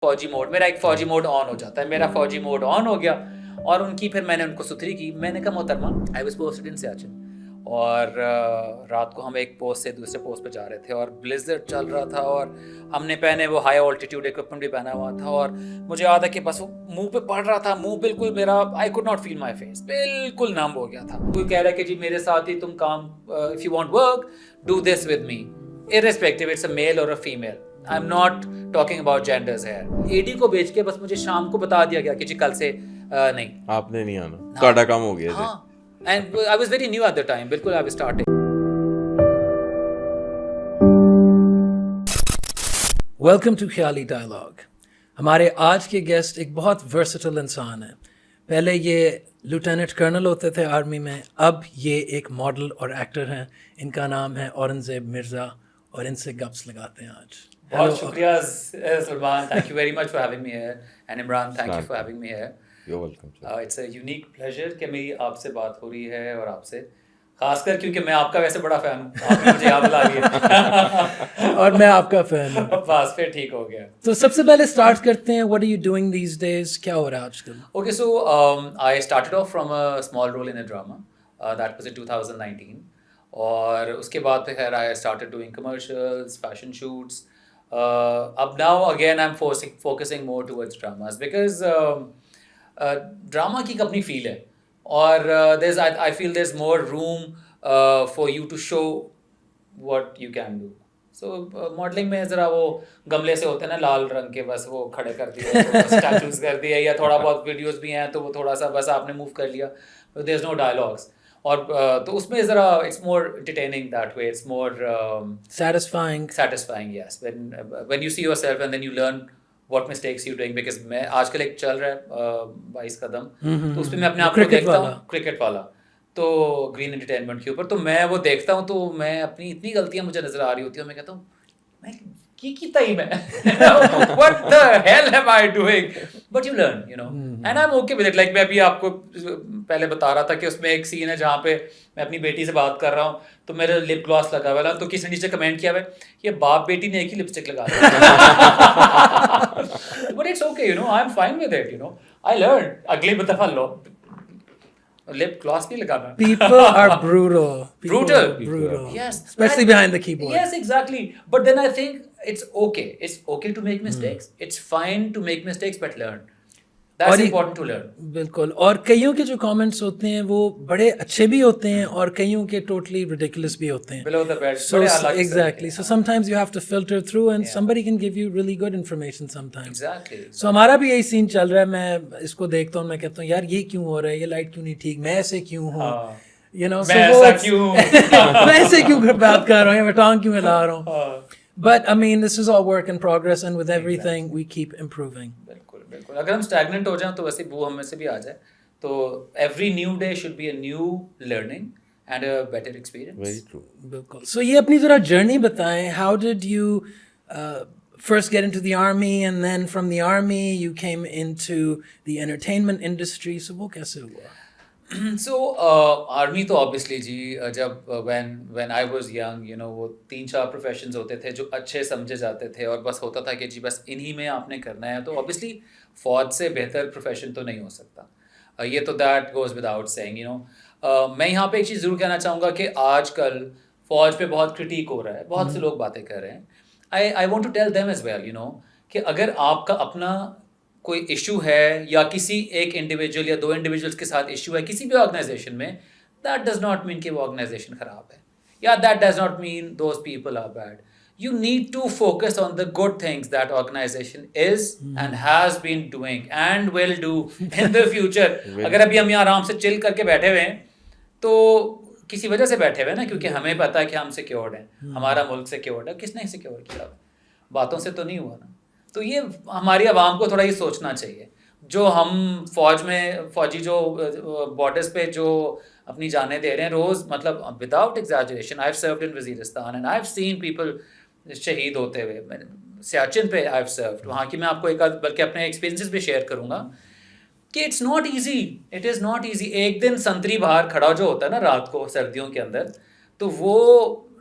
فوجی موڈ, میرا ایک فوجی موڈ آن ہو جاتا ہے, میرا فوجی موڈ آن ہو گیا. اور ان کی پھر میں نے ان کو ستھری کی. میں نے کہا محترمہ, آئی واز پوسٹڈ ان سیاچن, اور رات کو ہم ایک پوسٹ سے دوسرے پوسٹ پہ جا رہے تھے, اور بلیزرڈ چل رہا تھا, اور ہم نے پہنے وہ ہائی آلٹیٹیوڈ اکوپمنٹ بھی پہنا ہوا تھا, اور مجھے یاد ہے کہ بس وہ منہ پہ پڑ رہا تھا, منہ بالکل میرا I could not feel my face, بالکل نم ہو گیا تھا. کوئی کہہ رہا ہے کہ جی میرے ساتھ ہی تم کام, if you want work do this with me, irrespective it's a male or a female. I'm not talking about genders here. AD کو بیچ کے بس مجھے شام کو بتا دیا گیا کہ جی کل سے نہیں, آپ نے نہیں آنا, تہاڈا کام ہو گیا. ہاں, and I was very new at the time, بالکل I was starting. Welcome to Khayali dialogue. ہمارے آج کے گیسٹ ایک بہت ورسٹل انسان ہیں. پہلے یہ لیوٹیننٹ کرنل ہوتے تھے آرمی میں, اب یہ ایک ماڈل اور ایکٹر ہیں. ان کا نام ہے اورنگزیب مرزا, اور ان سے گپس لگاتے ہیں آج. بہت شکریہ Salman, thank you very much for having me here, and Imran, thank you for having me here. You're welcome. It's a unique pleasure کہ میری آپ سے بات ہو رہی ہے, اور آپ سے خاص کر کیونکہ میں آپ کا ویسے بڑا فین ہوں, آپ نے مجھے یاد دلا دیا اور میں آپ کا فین ہوں. بس پھر ٹھیک ہو گیا. تو سب سے پہلے اسٹارٹ کرتے ہیں, what are you doing these days, کیا ہو رہا ہے آج کل؟ Okay, so I started off from a small role in a drama, that was in 2019, اور اس کے بعد پھر خیر I started doing commercials, fashion shoots. اب now again I'm focusing more towards dramas because drama کی ایک اپنی فیل ہے, اور I feel there's more room for you to show what you can do. So modelling میں ذرا وہ گملے سے ہوتے ہیں نا لال رنگ کے, بس وہ کھڑے کر دیے, اسٹیچوز کر دیے, یا تھوڑا بہت ویڈیوز بھی ہیں تو وہ تھوڑا سا بس آپ نے موو کر لیا, there's no dialogues. اور تو اس میں ذرا it's more entertaining that way, it's more satisfying, yes, when you see yourself and then you learn what mistakes you doing. because میں آج کل ایک چل رہا ہے 22 قدم, تو اس پہ میں اپنے آپ کو دیکھتا ہوں, کرکٹ والا, تو گرین انٹرٹینمنٹ کے اوپر, تو میں وہ دیکھتا ہوں, تو میں اپنی اتنی غلطیاں مجھے نظر آ رہی ہوتی ہیں, میں کہتا ہوں میں کیتا ہی میں what the hell am I doing, but you learn, you know, and I'm okay with it. Like میں ابھی آپ کو پہلے بتا رہا تھا کہ اس میں ایک سین ہے جہاں پہ میں اپنی بیٹی سے بات کر رہا ہوں, تو میرا لپ گلاس لگا ہوا ہے, تو کسی نے نیچے کمنٹ کیا ہے یہ باپ بیٹی نے ایک ہی لپسٹک لگا دی, but it's okay, you know, I'm fine with it, you know, I learned. اگلی دفعہ لو lip gloss نہیں لگانا. People are brutal. Brutal. Yes. Especially behind the keyboard. Yes, exactly. But then I think it's okay. It's okay to make mistakes. It's fine to make mistakes, but learn. That's important to learn. بالکل. اور کئیوں کے جو comments ہوتے ہیں وہ بڑے اچھے بھی ہوتے ہیں, اور کئیوں کے ٹوٹلی ridiculous بھی ہوتے ہیں. Below the belt. So exactly. So sometimes you have to filter through, and somebody can give you really good information sometimes. Exactly. So ہمارا بھی یہی سین چل رہا ہے. میں اس کو دیکھتا ہوں, میں کہتا ہوں یار یہ کیوں ہو رہا ہے, یہ لائٹ کیوں نہیں ٹھیک, میں ایسے کیوں ہوں, you know, میں ایسا کیوں میں ایسے کیوں بات کر رہا ہوں, میں ٹانگ کیوں ہلا رہا ہوں. But I mean, this is all work in progress, and with everything we keep improving. بالکل. اگر ہم اسٹیگننٹ ہو جائیں تو ویسے بو ہم میں سے بھی آ جائے, تو every new day should be a new learning and a better experience. Very true. بالکل. سو یہ اپنی ذرا جرنی بتائیں, how did you first get into the army, and then from the army you came into the entertainment industry, so وہ کیسے ہوا؟ So army تو obviously جی جب when I was young, you know, وہ 3-4 پروفیشنز ہوتے تھے جو اچھے سمجھے جاتے تھے, اور بس ہوتا تھا کہ جی بس انہی میں آپ نے کرنا ہے, تو obviously فوج سے بہتر پروفیشن تو نہیں ہو سکتا, یہ تو that goes without saying, you know. میں یہاں پہ ایک چیز ضرور کہنا چاہوں گا کہ آج کل فوج پہ بہت کرٹیک ہو رہا ہے, بہت سے لوگ باتیں کر رہے ہیں. I want to tell them as well, you know, کہ اگر آپ کا اپنا کوئی ایشو ہے, یا کسی ایک انڈیویجول یا 2 انڈیویجولس کے ساتھ ایشو ہے کسی بھی آرگنائزیشن میں, دیٹ ڈز ناٹ مین کہ وہ آرگنائزیشن خراب ہے, یا that does not mean those people are bad. You need to focus on the good things that organisation is and has been doing and will do in the future. اگر ابھی ہم یہاں آرام سے چل کر کے بیٹھے ہوئے ہیں تو کسی وجہ سے بیٹھے ہوئے ہیں نا, کیونکہ ہمیں پتہ ہے کہ ہم سیکیورڈ ہیں, ہمارا ملک سیکیورڈ ہے. کس نے سیکیور کیا؟ باتوں سے تو نہیں ہوا نا. تو یہ ہماری عوام کو تھوڑا یہ سوچنا چاہیے, جو ہم فوجی جو بارڈرز پہ جو اپنی جانیں دے رہے ہیں روز, مطلب without exaggeration, I have served in Waziristan and I have seen people شہید ہوتے ہوئے. سیاچن پہ آئی ہیو سروڈ, وہاں کی میں آپ کو ایک بلکہ اپنے ایکسپیرینسز بھی شیئر کروں گا کہ it's not easy, it is not easy. ایک دن سنتری باہر کھڑا جو ہوتا ہے نا رات کو سردیوں کے اندر, تو وہ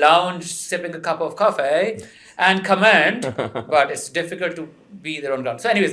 lounge sipping a cup of coffee and comment, but it's difficult to be there on ground. So anyways,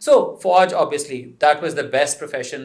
So Fauj, obviously that was the best profession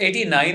89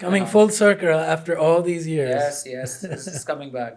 Coming full circle after all these years. yes this is coming back.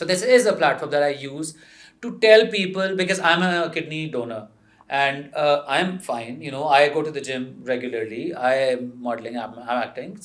So this is a platform that I use to tell people, because I'm a kidney donor and I'm fine, I go to the gym regularly, I am modeling, I'm acting,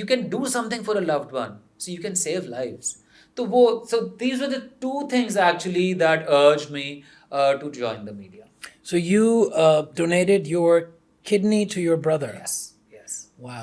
you can do something for a loved one, so you can save lives. So these were the two things actually that urged me to join the media. So you donated your kidney to your brother. Yes. Wow.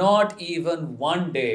not even one day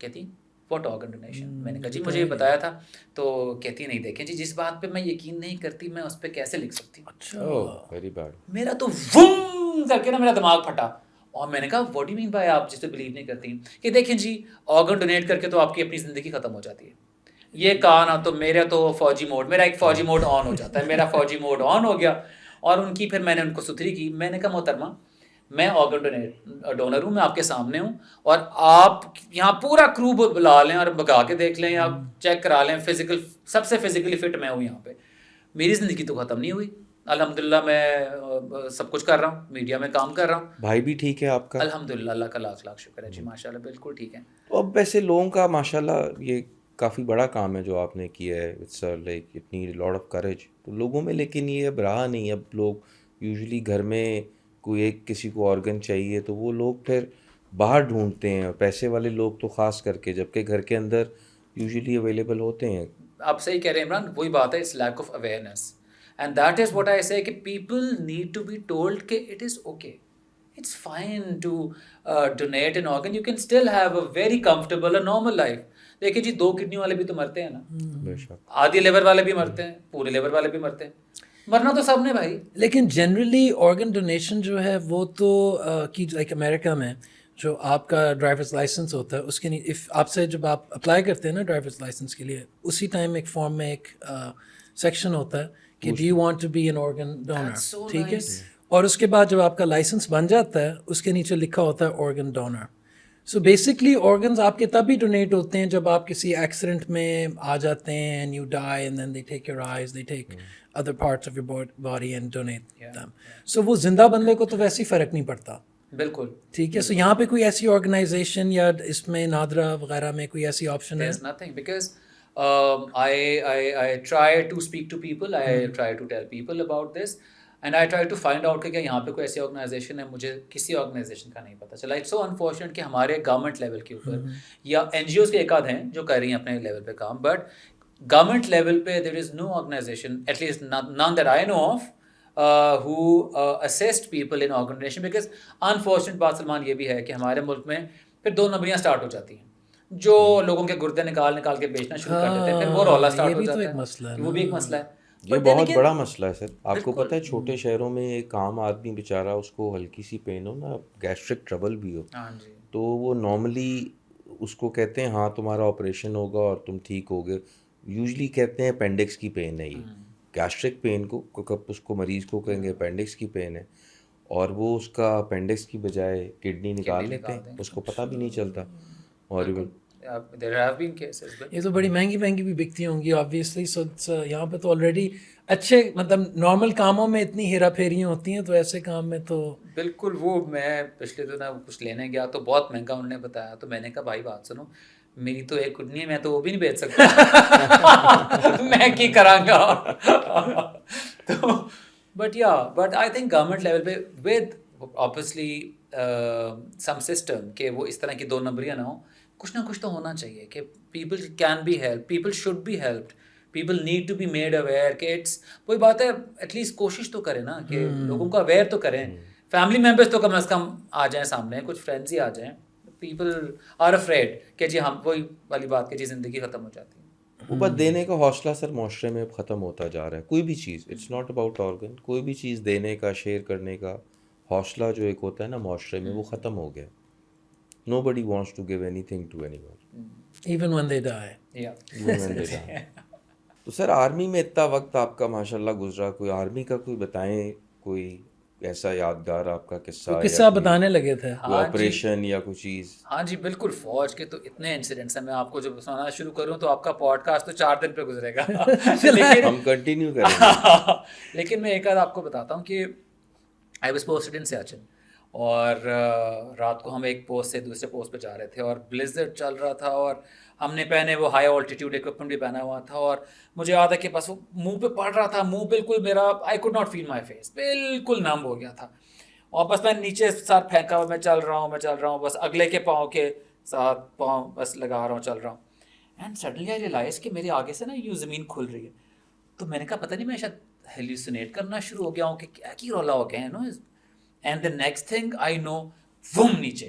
کہتی what organ donation. میں نے کہا جی مجھے یہ بتایا تھا. تو کہتی نہیں دیکھیں جی جس بات پہ میں یقین نہیں کرتی میں اس پہ کیسے لکھ سکتی ہوں. اچھا ویری بیڈ. میرا تو وم کر کے نا میرا دماغ پھٹا. اور میں نے کہا what do you mean by آپ جس پہ بلیو نہیں کرتی کہ دیکھیں جی آرگن ڈونیٹ کر کے تو آپ کی اپنی زندگی ختم ہو جاتی ہے. یہ کہا نا تو میرا تو فوجی موڈ, میرا ایک فوجی موڈ آن ہو جاتا ہے. میرا فوجی موڈ آن ہو گیا. اور ان کی پھر میں نے ان کو ستھری کی. میں نے کہا محترمہ میں آرگن ڈونر ہوں, میں آپ کے سامنے ہوں, اور آپ یہاں پورا کرو بلا لیں اور بگا کے دیکھ لیں یا چیک کرا لیں, فزیکل سب سے فزیکلی فٹ میں ہوں یہاں پہ. میری زندگی تو ختم نہیں ہوئی. الحمدللہ میں سب کچھ کر رہا ہوں, میڈیا میں کام کر رہا ہوں. بھائی بھی ٹھیک ہے آپ کا؟ الحمدللہ اللہ کا لاکھ لاکھ شکر ہے جی, ماشاء اللہ بالکل ٹھیک ہے. اب ویسے لوگوں کا ماشاء اللہ یہ کافی بڑا کام ہے جو آپ نے کیا ہے. It's like it need lot of courage تو لوگوں میں, لیکن یہ اب رہا نہیں. اب لوگ یوزلی گھر میں کوئی ایک کسی کو آرگن چاہیے تو وہ لوگ پھر باہر ڈھونڈتے ہیں, پیسے والے لوگ تو خاص کر کے, جبکہ گھر کے اندر یوزلی اویلیبل ہوتے ہیں. آپ صحیح کہہ رہے ہیں عمران, وہی بات ہے, it's lack of awareness and that is what I say کہ people need to be told کہ it is okay, it's fine to donate an organ, you can still have a very comfortable a normal life. دیکھیے جی 2 kidney والے بھی تو مرتے ہیں نا, بے شک آدھی لیور والے بھی مرتے ہیں, پورے لیور والے بھی مرتے ہیں, مرنا تو سب نے بھائی. لیکن جنرلی آرگن ڈونیشن جو ہے وہ تو کہ لائک امریکہ میں جو آپ کا ڈرائیورس لائسنس ہوتا ہے اس کے آپ سے جب آپ اپلائی کرتے ہیں نا ڈرائیورس لائسنس کے لیے, اسی ٹائم ایک فارم میں ایک سیکشن ہوتا ہے کہ do you want to be an organ donor, ٹھیک ہے. اور اس کے بعد جب آپ کا لائسنس بن جاتا ہے اس کے نیچے لکھا ہوتا ہے organ donor. So basically organs آپ کے تب ہی ڈونیٹ ہوتے ہیں جب آپ کسی ایکسیڈنٹ میں آ جاتے ہیں and you die and then they take your eyes, they take other parts of your body and donate them. So وہ زندہ بندے کو تو ویسے ہی فرق نہیں پڑتا. بالکل ٹھیک ہے. سو یہاں پہ کوئی ایسی آرگنائزیشن یا اس میں نادرا وغیرہ میں کوئی ایسی آپشن ہے؟ There's nothing because I try to speak to people, I try to tell people about this and I try to find out کہ یہاں پہ کوئی ایسی آرگنائزیشن ہے. مجھے کسی آرگنائزیشن کا نہیں پتہ چلا. اٹس سو انفارچونیٹ کہ ہمارے گورنمنٹ لیول کے اوپر یا این جی اوز کے ایک آدھ ہیں جو کر رہی ہیں اپنے لیول پہ کام, بٹ گورنمنٹ لیول پہ there is no organisation, at least none that I know of, who assist people in organ donation. because unfortunate بات سلمان یہ بھی ہے کہ ہمارے ملک میں پھر 2 نمبریاں سٹارٹ ہو جاتی ہیں جو لوگوں کے گردے نکال کے بیچنا شروع کر دیتے ہیں, پھر وہ رولا سٹارٹ ہو جاتا ہے. وہ بھی ایک مسئلہ ہے, یہ بہت بڑا مسئلہ ہے سر. آپ کو پتہ ہے چھوٹے شہروں میں ایک عام آدمی بیچارہ اس کو ہلکی سی پین ہو نا, گیسٹرک ٹربل بھی ہو, تو وہ نارملی اس کو کہتے ہیں ہاں تمہارا آپریشن ہوگا اور تم ٹھیک ہوگے. یوزلی کہتے ہیں اپینڈکس کی پین ہے, یہ گیسٹرک پین کو اس کو مریض کو کہیں گے اپینڈکس کی پین ہے, اور وہ اس کا اپینڈکس کی بجائے کڈنی نکال لیتے ہیں, اس کو پتہ بھی نہیں چلتا. اور یہ تو بڑی مہنگی بھی بکتی ہوں گی آبویسلی. سو یہاں پہ تو آلریڈی اچھے مطلب نارمل کاموں میں اتنی ہیرا پھیریاں ہوتی ہیں, تو ایسے کام میں تو بالکل. وہ میں پچھلے دنوں کچھ لینے گیا تو بہت مہنگا انہوں نے بتایا, تو میں نے کہا بھائی بات سنو, میری تو ایک کڈنی ہے, میں تو وہ بھی نہیں بیچ سکتا, میں کی کراں گا. تو but I think government level پہ ود obviously some system کہ وہ اس طرح کی 2 نمبریاں نہ ہوں, کچھ نہ کچھ تو ہونا چاہیے کہ people can be help, people should be helped, people need to be made aware کہ اٹس وہی بات ہے, ایٹ لیسٹ کوشش تو کریں نا کہ لوگوں کو اویئر تو کریں. فیملی ممبرس تو کم از کم آ جائیں سامنے, کچھ فرینڈس ہی آ جائیں. پیپل آر افریڈ کہ جی ہم وہی والی بات کہ جی زندگی ختم ہو جاتی ہے. اوپر دینے کا حوصلہ سر معاشرے میں ختم ہوتا جا رہا ہے. کوئی بھی چیز, اٹس ناٹ اباؤٹ آرگن, کوئی بھی چیز دینے کا, شیئر کرنے کا حوصلہ جو ایک ہوتا ہے نا معاشرے میں, وہ ختم ہو گیا. Nobody wants to give anything to anyone. even when they die. تو سر آرمی میں اتنا وقت آپ کا ماشاء اللہ گزرا, کوئی آرمی کا کوئی بتائیں کوئی ایسا یادگار آپ کا قصہ بتانے لگے تھے, آپریشن یا کوئی چیز؟ ہاں جی بالکل. فوج کے تو اتنے انسیڈنٹس ہیں, میں آپ کو جب سنانا شروع کروں تو آپ کا پوڈ کاسٹ تو 4 دن پہ گزرے گا, لیکن ہم کنٹینیو کریں گے. لیکن میں ایک آدھ آپ کو بتاتا ہوں کہ آئی واز پوسٹڈ ان سیاچن, اور رات کو ہم ایک پوسٹ سے دوسرے پوسٹ پہ جا رہے تھے, اور بلیزرڈ چل رہا تھا, اور ہم نے پہنے وہ ہائی آلٹیٹیوڈ اکوپمنٹ بھی پہنا ہوا تھا, اور مجھے یاد ہے کہ بس وہ منہ پہ پڑ رہا تھا, منہ بالکل میرا I could not feel my face, بالکل نم ہو گیا تھا, اور بس میں نیچے سر پھینکا ہوا, میں چل رہا ہوں, بس اگلے کے پاؤں کے ساتھ پاؤں بس لگا رہا ہوں, چل رہا ہوں. اینڈ سڈنلی آئی ریئلائز کہ میرے آگے سے نا یوں زمین کھل رہی ہے. تو میں نے کہا پتہ نہیں میں شاید ہیلوسینیٹ کرنا شروع ہو گیا ہوں کہ کیا رولا ہو گیا ہے نا. And the next thing I know, وم نیچے.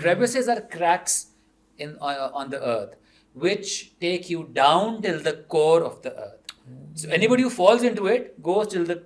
crevices are cracks on the earth which take you down till the core of the earth. So anybody who falls into it goes till the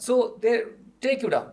So they take you down.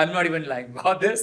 I'm not even lying about this.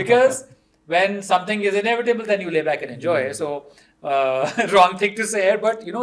because when something is inevitable then you lay back and enjoy. So wrong thing to say, but you know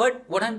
But what I'm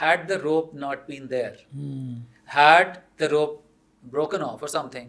had the rope not been there, had the rope broken off or something,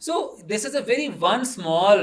So this is a very one small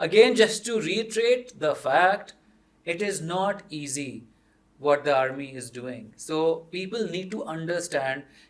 Again, just to reiterate the fact, it is not easy what the army is doing. So people need to understand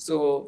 So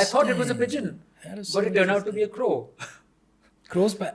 I thought it was a pigeon, That is but it turned out to be a crow. Crows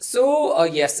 So yes,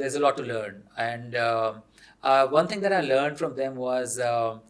there's a lot to learn, and one thing that I learned from them was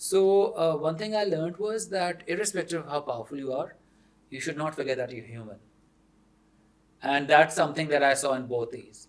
So one thing I learned was that irrespective of how powerful you are, you should not forget that you're human, and that's something that I saw in both these.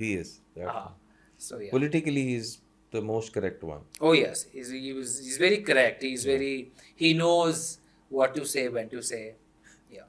He is. So yeah. Politically, he is the most correct one. Oh yes, he's very correct. He knows what to say, when to say. Yeah.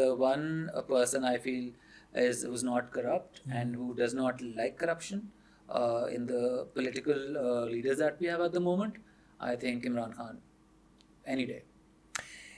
the one person I feel is who's not corrupt and who does not like corruption in the political leaders that we have at the moment, I think Imran Khan any day.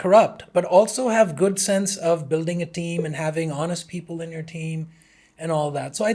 corrupt, but also have good sense of building a team and having honest people in your team and all that. So I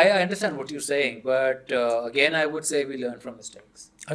I understand what you're saying, but again I would say we learn from mistakes.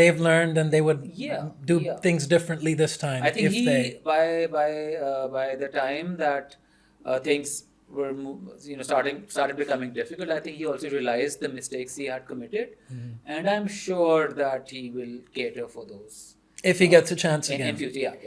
they've learned and they would do things differently this time? I think if by the time that things were started becoming difficult, I think he also realized the mistakes he had committed, and I'm sure that he will cater for those if he gets a chance again. In future, yeah,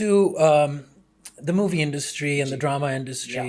to the movie industry and the drama industry.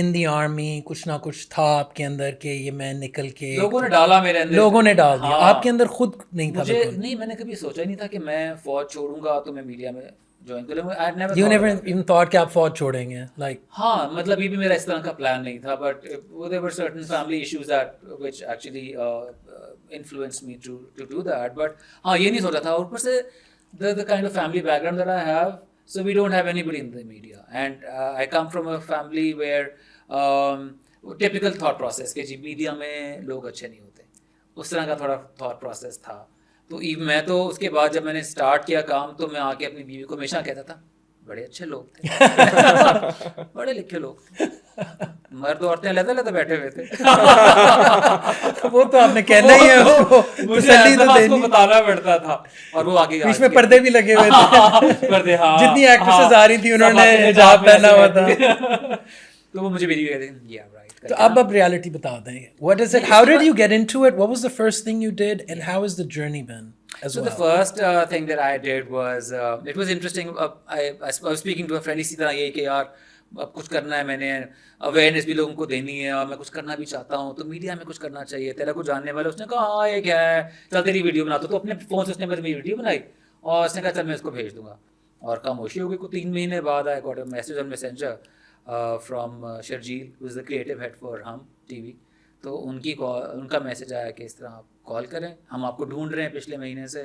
in the army کچھ نہ کچھ تھا آپ کے اندر کہ یہ میں نکل کے لوگوں نے ڈالا میرے اندر, لوگوں نے ڈال دیا, آپ کے اندر خود نہیں تھا مجھے نہیں, میں نے کبھی سوچا ہی نہیں تھا کہ میں فوج چھوڑوں گا تو میں میڈیا میں جوائن کروں گا. You never even thought کہ آپ فوج چھوڑیں گے like ہاں مطلب یہ بھی میرا اس طرح کا پلان نہیں تھا, but there were certain family issues that which actually influenced me to do that. But ہاں یہ نہیں سوچا تھا, اوپر سے the kind of family background that I have, so we don't have anybody in the media, and I come from a family where typical thought process کہ جی media میں لوگ اچھے نہیں ہوتے, اس طرح کا تھوڑا تھاٹ پروسیس تھا. تو میں تو اس کے بعد جب میں نے اسٹارٹ کیا کام تو میں آ کے اپنی بیوی کو ہمیشہ کہتا تھا بڑے اچھے لوگ تھے, بڑے لکھے لوگ تھے, مرد عورتیں علیحدہ علیحدہ بیٹھے ہوئے تھے. وہ تو آپ نے کہنا ہی ہے, اس کو بتانا پڑتا تھا, اور وہ آگے اس میں پردے بھی لگے ہوئے تھے, پردے, ہاں جتنی ایکٹریسز آ رہی تھی انہوں نے حجاب پہنا ہوا تھا. تو وہ مجھے بھی کہتے ہیں yeah right. تو اب ریالٹی بتا دیں, what is it, how did you get into it, what was the first thing you did, and how has the journey been as well? So the first thing that I did was it was interesting. I was speaking to a friend اسی طرح یہ کہ یار اب کچھ کرنا ہے, میں نے اویئرنیس بھی لوگوں کو دینی ہے, اور میں کچھ کرنا بھی چاہتا ہوں, تو میڈیا میں کچھ کرنا چاہیے, تیرا کچھ جاننے والا. اس نے کہا ہاں یہ کیا ہے, چل تیری ویڈیو بنا. تو اپنے فون سے اس نے میری ویڈیو بنائی, اور اس نے کہا چل میں اس کو بھیج دوں گا, اور خاموشی ہو گئی. کو 3 مہینے بعد I got a message on Messenger from Sharjeel, who is the creative head for Hum TV. تو ان کا میسج آیا کہ اس طرح آپ کال کریں, ہم آپ کو ڈھونڈ رہے ہیں پچھلے مہینے سے.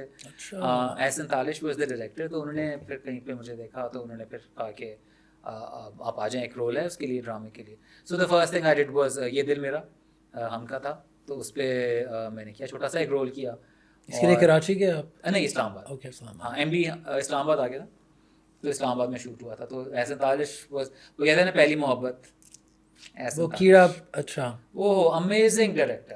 احسن تالش واز دا ڈائریکٹر, تو انہوں نے پھر کہیں پہ مجھے دیکھا, تو انہوں نے پھر کہا کہ آپ آ جائیں, ایک رول ہے اس کے لیے, ڈرامے کے لیے. So the first thing I did was یہ دل میرا, ہم کا تھا, تو اس پہ میں نے کیا, چھوٹا سا ایک رول کیا. اس کے لیے کراچی گئے آپ؟ نہیں, اسلام آباد. اوکے, اسلام ہاں ایم بی اسلام آباد آ گیا تھا, تو اسلام آباد میں شوٹ ہوا تھا. تو احسن تالش واز, وہ کہتے ہیں نا پہلی محبت, وہ کیڑا. اچھا, وہ امیزنگ ڈائریکٹر.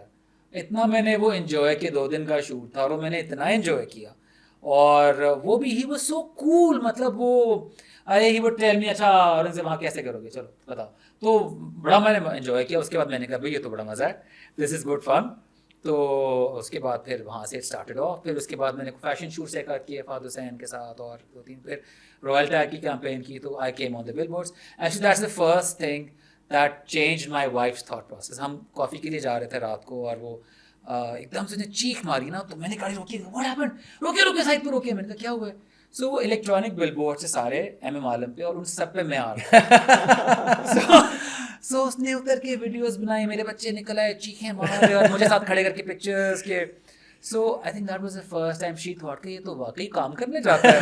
اتنا میں نے وہ انجوائے کیا, 2 دن کا شوٹ تھا, اور میں نے اتنا انجوائے کیا. اور وہ بھی ہی واز سو کول, مطلب وہ ہی وڈ ٹیل می اچھا اور ان سے وہاں کیسے کرو گے, چلو بتاؤ. تو بڑا میں نے انجوائے کیا. اس کے بعد میں نے کہا بھائی یہ تو بڑا مزہ ہے, دس از گڈ فن. تو اس کے بعد پھر وہاں سے اسٹارٹڈ آف. پھر اس کے بعد میں نے فیشن شوٹ سے کیے فہد حسین کے ساتھ, اور 2-3 پھر رائل ٹیگ کی کیمپین کی. تو I came on the bill boards. Actually that's the first thing that change my wives thought process. ہم کافی کے لیے جا رہے تھے رات کو, اور وہ ایک دم سے چیخ ماری نا, تو میں نے گاڑی روکی, واٹ ہیپنڈ, روکے سائڈ پہ روکے. میں نے کہا کیا ہوا ہے. سو وہ الیکٹرانک بل بورڈ سے سارے ایم ایم عالم پہ, اور ان سب پہ میں آ رہا. سو اس نے ادھر کے ویڈیوز بنائی, میرے بچے نکل آئے, چیخیں مار رہے, اور مجھے ساتھ کھڑے کر کے پکچرز کے. So I think that was the first time she thought کہ یہ تو واقعی کام کرنے جاتا ہے.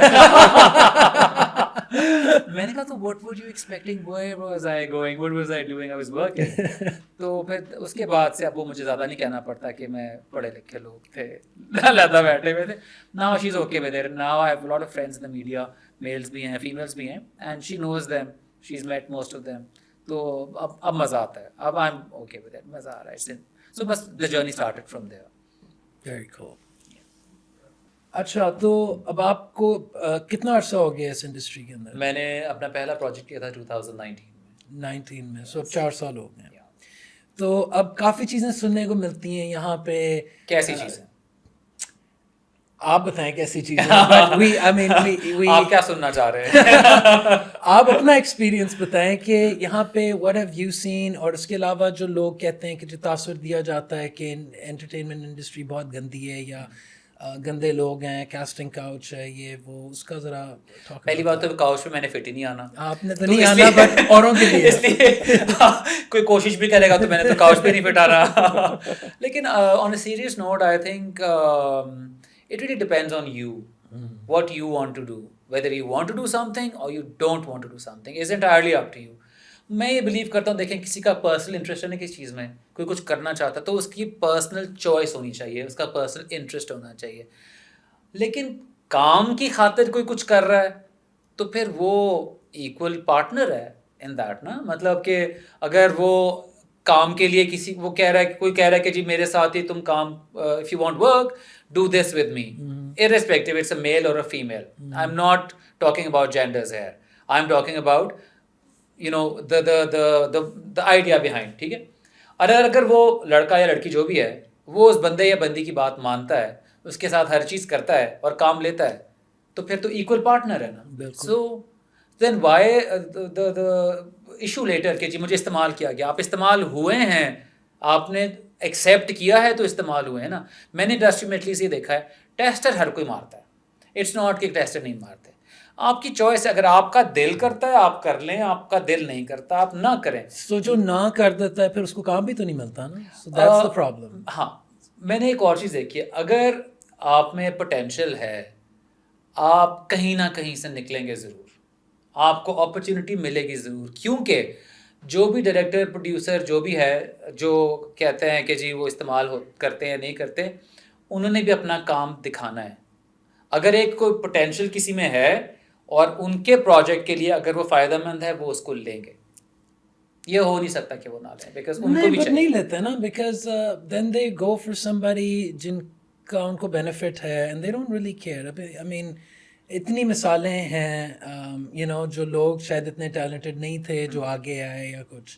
میں نے کہا تو what were you expecting, where was I going, what was I doing, I was working. تو پھر اس کے بعد سے اب وہ مجھے زیادہ نہیں کہنا پڑتا کہ میں پڑھے لکھے لوگ تھے لہذا بیٹھے ہوئے تھے. Now she's okay with it. Now I have a lot of friends in the media, males بھی ہیں, females بھی ہیں, and she knows them, she's met most of them. تو اب مزہ آتا ہے, اب I'm okay with it, مزہ آ رہا ہے. So بس the journey started from there. Very cool. اچھا, تو اب آپ کو کتنا عرصہ ہو گیا اس انڈسٹری کے اندر؟ میں نے اپنا پہلا پروجیکٹ کیا تھا 2019 میں. سو اب 4 سال ہو گئے. تو اب کافی چیزیں سننے کو ملتی ہیں یہاں پہ. کیسی چیزیں؟ آپ بتائیں کیسی چیزیں. آپ کیا سننا چاہ رہے ہیں؟ آپ اپنا ایکسپیرینس بتائیں کہ یہاں پہ what have you seen, اور اس کے علاوہ جو لوگ کہتے ہیں کہ جو تاثر دیا جاتا ہے کہ انٹرٹینمنٹ انڈسٹری بہت گندی ہے یا گندے لوگ ہیں, کاسٹنگ کاؤچ ہے, یہ وہ, اس کا ذرا پہلی بات تو کاؤچ پہ میں نے فٹ ہی نہیں آنا. آپ نے تو نہیں آنا, بٹ اوروں کے لیے اس لیے کوئی کوشش بھی کرے گا تو میں نے تو کاؤچ پہ نہیں فٹ آنا. لیکن on a serious note I think it really depends on you, what you want to do, whether you want to do something or you don't want to do something is entirely up to you. میں یہ blue کرتا ہوں, دیکھیں کسی کا personal interest ہے نا کسی چیز میں, کوئی کچھ کرنا چاہتا ہے تو اس کی پرسنل چوائس ہونی چاہیے, اس کا پرسنل انٹرسٹ ہونا چاہیے. لیکن کام کی خاطر کوئی کچھ کر رہا ہے تو پھر وہ ایکول پارٹنر ہے ان دیٹ نا. مطلب کہ اگر وہ کام کے لیے کسی وہ کہہ رہا ہے, کوئی کہہ رہا ہے کہ جی میرے ساتھ ہی تم کام, if you want work do this with me, irrespective it's a male or a female. I'm not talking about genders here, I'm talking about you know the idea behind. ٹھیک ہے, اگر وہ لڑکا یا لڑکی جو بھی ہے وہ اس بندے یا بندی کی بات مانتا ہے, اس کے ساتھ ہر چیز کرتا ہے اور کام لیتا ہے, تو پھر تو ایکول پارٹنر ہے نا. سو then why ایشو لیٹر کہ جی مجھے استعمال کیا گیا. آپ استعمال ہوئے ہیں, آپ نے ایکسیپٹ کیا ہے تو استعمال ہوئے ہیں نا. میں نے انڈسٹری میں ایٹ لیسٹ یہ دیکھا ہے, ٹیسٹر ہر کوئی مارتا ہے, اٹس ناٹ کہ ٹیسٹر نہیں مارتے. آپ کی چوائس ہے, اگر آپ کا دل کرتا ہے آپ کر لیں, آپ کا دل نہیں کرتا آپ نہ کریں. سو جو نہ کر دیتا ہے پھر اس کو کام بھی تو نہیں ملتا نا, سو دیٹس دی پرابلم. ہاں, میں نے ایک اور چیز دیکھی ہے, اگر آپ میں پوٹینشیل ہے آپ کہیں نہ کہیں سے نکلیں گے ضرور, آپ کو اپرچونٹی ملے گی ضرور. کیونکہ جو بھی ڈائریکٹر پروڈیوسر جو بھی ہے جو کہتے ہیں کہ جی وہ استعمال کرتے ہیں نہیں کرتے, انہوں نے بھی اپنا کام دکھانا ہے. اگر ایک کوئی پوٹینشیل کسی میں ہے اور ان کے پروجیکٹ کے لیے اگر وہ فائدہ مند ہے وہ اس کو لیں گے. یہ ہو نہیں سکتا کہ وہ نہ لیں, بیکاز ان کو بھی چاہیے. نہیں لیتے نا, because then they go for somebody جن کا ان کو بینیفٹ ہے and they don't really care. I mean اتنی مثالیں ہیں یو نو جو لوگ شاید اتنے ٹیلنٹڈ نہیں تھے جو آگے آئے یا کچھ,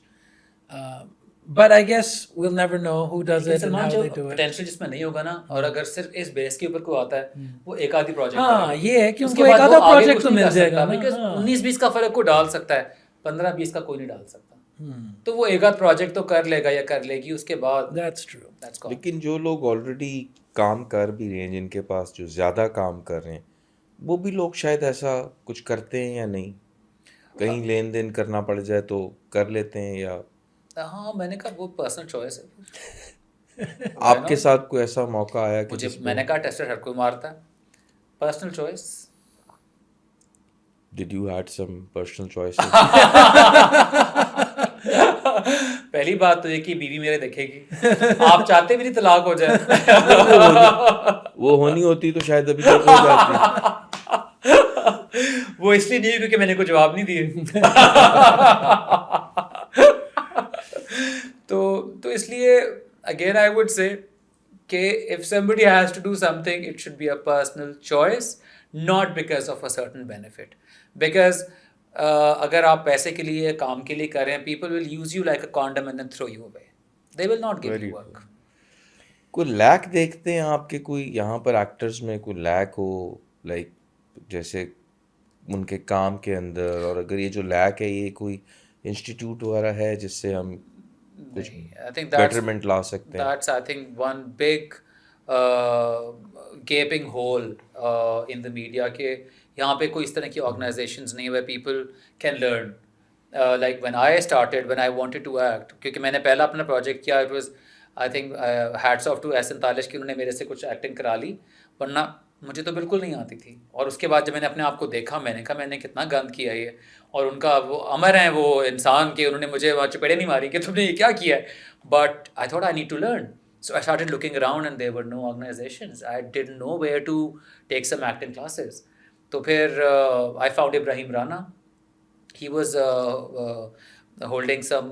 but I guess we'll never know who does it and how they do it. Potential جس میں نہیں ہوگا نا, اور اگر صرف اس بیس کے اوپر کوئی آتا ہے وہ ایک آدھی پروجیکٹ, ہاں یہ ہے کہ ان کو ایک آدھا پروجیکٹ تو مل جائے گا, بیکاز 19-20 کا فرق کوئی ڈال سکتا ہے, 15-20 کا کوئی نہیں ڈال سکتا. تو وہ ایک آدھ پروجیکٹ تو کر لے گا یا کر لے گی, اس کے بعد that's true. لیکن جو لوگ آلریڈی کام کر بھی رہے ہیں, جن کے پاس جو زیادہ کام کر رہے ہیں, وہ بھی لوگ شاید ایسا کچھ کرتے ہیں یا نہیں, کہیں لین دین کرنا پڑ جائے تو کر لیتے ہیں یا. ہاں میں نے کہا وہ پرسنل چوائس ہے. آپ کے ساتھ کوئی ایسا موقع آیا کہ مجھے, میں نے کہا ٹیسٹر ہر کوئی مارتا ہے, personal choice. Did you had some personal choices? پہلی بات تو یہ کہ بیوی میرے دیکھے گی, آپ چاہتے بھی نہیں طلاق ہو جائے. وہ ہونی ہوتی تو شاید ابھی تک ہو جاتی. وہ اس لیے نہیں کیونکہ میں نے کوئی جواب نہیں دیے. تو اس لیے اگین آئی وڈ سے کہ if somebody has to do something it should be a personal choice, not because of a certain benefit. Because اگر آپ پیسے کے لیے کام کے لیے کر رہے ہیں, people will use you like a condom and then throw you away. They will not give you work. کوئی لیک دیکھتے ہیں آپ کے, کوئی یہاں پر ایکٹرز میں کوئی لیک ہو, لائک جیسے ان کے کام کے اندر, اور اگر یہ جو لیک ہے یہ کوئی انسٹیٹیوٹ وغیرہ ہے جس سے ہم کچھ بیٹرمنٹ لا سکتے ہیں. That's I think one big gaping hole in the media کہ یہاں پہ کوئی اس طرح کی آرگنائزیشنز نہیں where people can learn. Like when I started, when I wanted to act, کیونکہ میں نے پہلا اپنا پروجیکٹ کیا, it was I think hats off to S انتالش کہ انہوں نے میرے سے کچھ ایکٹنگ کرا لی, ورنہ مجھے تو بالکل نہیں آتی تھی. اور اس کے بعد جب میں نے اپنے آپ کو دیکھا, میں نے کہا میں نے کتنا گند کیا یہ, اور ان کا وہ امر ہیں وہ انسان کہ انہوں نے مجھے وہاں چپیڑے نہیں ماری کہ تم نے یہ کیا کیا ہے. But I thought I need to learn. So I started looking around and there were no organizations. I didn't know where to take some acting classes. تو پھر I found Ibrahim Rana. He was holding some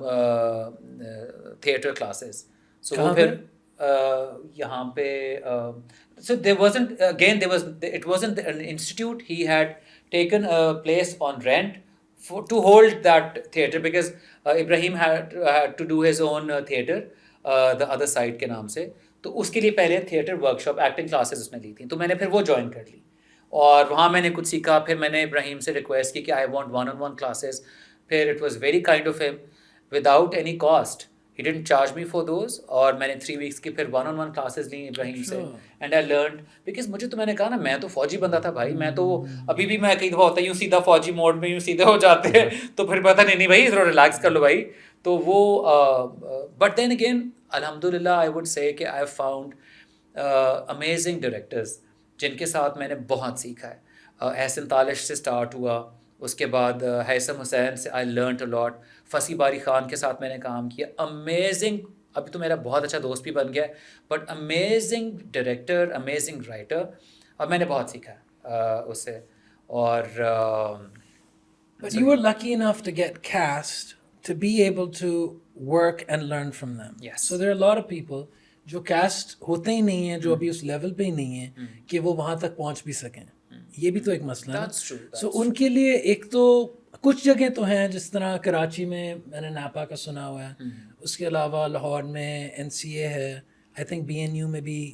theatre classes. So وہ پھر یہاں پہ so there wasn't, again it wasn't an institute. He had taken a place on rent to hold that theatre because Ibrahim had to do his own theatre, the other side کے نام سے. تو اس کے لیے پہلے تھیٹر ورکشاپ ایکٹنگ کلاسز اس نے لی تھیں, تو میں نے پھر وہ جوائن کر لی اور وہاں میں نے کچھ سیکھا. پھر میں نے ابراہیم سے ریکویسٹ کی کہ آئی وانٹ 1-on-1 کلاسز. پھر it was very kind of him without any cost, he didn't charge me for those. اور میں نے 3 weeks کی پھر 1-on-1 کلاسز لیں ابراہیم سے, اینڈ آئی لرنڈ. بیکاز مجھے تو, میں نے کہا نا, میں تو فوجی بندہ تھا بھائی, میں تو ابھی بھی میں کئی دفعہ ہوتا ہے یوں سیدھا فوجی موڈ میں یوں سیدھے ہو جاتے ہیں, تو پھر پتہ نہیں بھائی ذرا ریلیکس کر لو بھائی. تو وہ بٹ دین اگین الحمد للہ آئی وڈ سے کہ آئی فاؤنڈ امیزنگ ڈائریکٹرز جن کے ساتھ میں نے بہت سیکھا ہے. احسن تالش سے اسٹارٹ ہوا, اس کے بعد ہیثم حسین سے آئی لرنڈ اے لاٹ. فصیح باری خان کے ساتھ میں نے کام کیا, امیزنگ, ابھی تو میرا بہت اچھا دوست بھی بن گیا ہے, but amazing director, amazing writer, اور میں نے بہت سیکھا ہے اس سے. اور But you were lucky enough to get cast to be able to work and learn from them. Yes. So there are a lot of people جو کاسٹ ہوتے ہی نہیں ہیں, جو ابھی اس لیول پہ ہی نہیں ہیں کہ وہ وہاں تک پہنچ بھی سکیں. یہ بھی تو ایک مسئلہ ہے. سو ان کے لیے ایک تو کچھ جگہ تو ہیں, جس طرح کراچی میں میں نے ناپا کا سنا ہوا ہے, اس کے علاوہ لاہور میں NCA ہے, آئی تھنک BNU میں بھی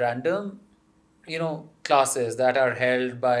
random, you know, classes that are held by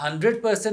100%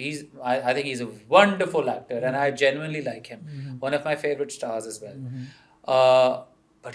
I think he's a wonderful actor and I genuinely like him. One of my favorite stars as well. But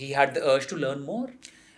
he had the urge to learn more.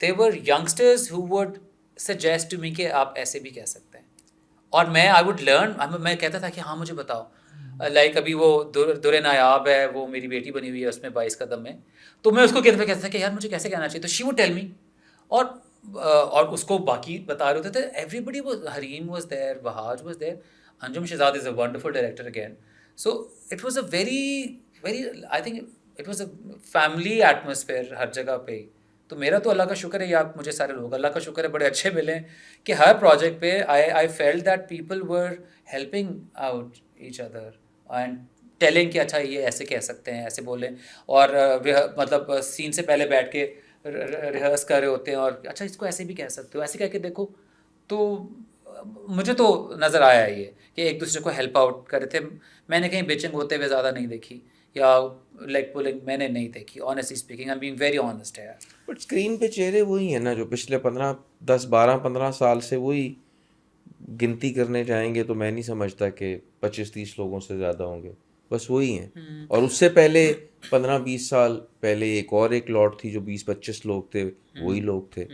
they were youngsters who would suggest to me کہ آپ ایسے بھی کہہ سکتے ہیں, اور میں I would learn, میں کہتا تھا کہ ہاں مجھے بتاؤ, لائک ابھی وہ در نایاب ہے, وہ میری بیٹی بنی ہوئی ہے اس میں 22 قدم میں, تو میں اس کو کہتا تھا کہ یار مجھے کیسے کہنا چاہیے, تو she would tell me, اور اس کو باقی بتا رہے ہوتے تھے. Everybody, Harim was there, Bahaj was there, Anjum Shahzad is a wonderful director again. So it was a very I think it was a family atmosphere ہر جگہ پہ. تو میرا تو اللہ کا شکر ہے, یا مجھے سارے لوگ اللہ کا شکر ہے بڑے اچھے ملے کہ ہر پروجیکٹ پہ I felt that people were helping out each other and telling کہ اچھا یہ ایسے کہہ سکتے ہیں, ایسے بولیں, اور مطلب سین سے پہلے بیٹھ کے ریہرس کر رہے ہوتے ہیں, اور اچھا اس کو ایسے بھی کہہ سکتے ہو, ایسے کہہ کے دیکھو. تو مجھے تو نظر آیا یہ کہ ایک دوسرے کو ہیلپ آؤٹ کر رہے تھے. میں نے کہیں بیچنگ ہوتے ہوئے زیادہ نہیں دیکھی, یا لیگ پولنگ میں نے نہیں دیکھی, honestly speaking, I am being very honest ہے. بٹ اسکرین پہ چہرے وہی ہیں نا جو پچھلے 15 سال سے وہی گنتی کرنے جائیں گے تو میں نہیں سمجھتا کہ 25-30 لوگوں سے زیادہ ہوں گے, بس وہی ہیں. اور اس سے پہلے 15-20 سال پہلے ایک لاٹ تھی جو 20-25 لوگ تھے, وہی لوگ تھے,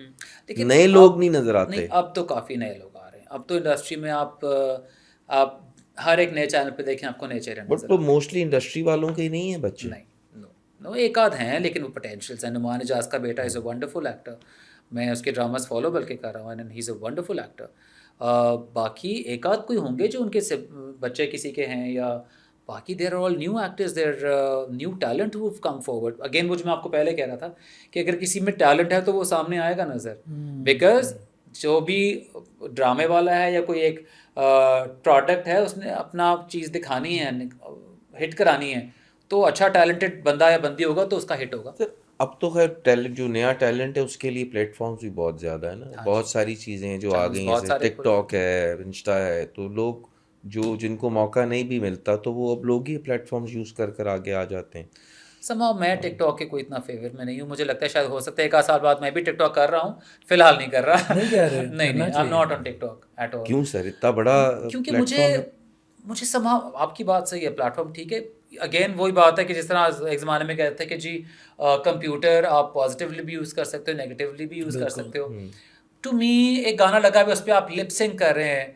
نئے لوگ نہیں نظر آتے. اب تو کافی نئے لوگ آ رہے ہیں, اب تو انڈسٹری میں آپ ہر ایک نئے چینل پہ دیکھیں آپ کو نئے چہرے بٹ تو موسٹلی انڈسٹری والوں کے ہی نہیں ہیں بچے. نہیں, ایک آدھ ہیں لیکن وہ پوٹینشیلس ہیں. نعمان اجاز کا بیٹا از اے ونڈرفل ایکٹر, میں اس کے ڈراماز فالو بلکہ کر رہا ہوں, and he is a wonderful actor. باقی ایک آدھ کوئی ہوں گے جو ان کے بچے کسی کے ہیں, یا باقی there are all new actors, there new talent who come forward. Again وہ جو میں آپ کو پہلے کہہ رہا تھا کہ اگر کسی میں ٹیلنٹ ہے تو وہ سامنے آئے گا نظر, بیکاز جو بھی ڈرامے والا ہے یا کوئی ایک پروڈکٹ ہے اس نے اپنا چیز دکھانی ہے, ہٹ کرانی ہے, تو اچھا ٹیلنٹڈ بندہ یا بندی ہوگا تو اس کا ہٹ ہوگا. اب تو خیر ٹیلنٹ جو نیا ٹیلنٹ ہے اس کے لیے پلیٹ فارمز بھی بہت زیادہ ہیں نا, بہت ساری چیزیں ہیں جو آ گئی ہیں, جیسے ٹک ٹاک ہے, انسٹا ہے, تو لوگ جو جن کو موقع نہیں بھی ملتا تو وہ اب لوگ ہی پلیٹ فارمز یوز کر آگے آ جاتے ہیں. سمہاؤ میں ٹک ٹاک کے کوئی اتنا فیور میں نہیں ہوں. مجھے لگتا ہے شاید ہو سکتا ہے 1 سال بعد میں بھی ٹک ٹاک کر رہا ہوں, فی الحال نہیں کر رہا. نہیں, I am not on TikTok at all. کیوں سر, اتنا بڑا کیونکہ مجھے سمہاؤ آپ کی بات صحیح ہے, پلیٹ فارم ٹھیک ہے. اگین وہی بات ہے کہ جس طرح ایک زمانے میں کہتے تھے کہ جی کمپیوٹر آپ پازیٹیولی بھی یوز کر سکتے ہو, نیگیٹیولی بھی یوز کر سکتے ہو. ٹو می ایک گانا لگا ہوا ہے, اس پہ آپ لپ سنک کر رہے ہیں,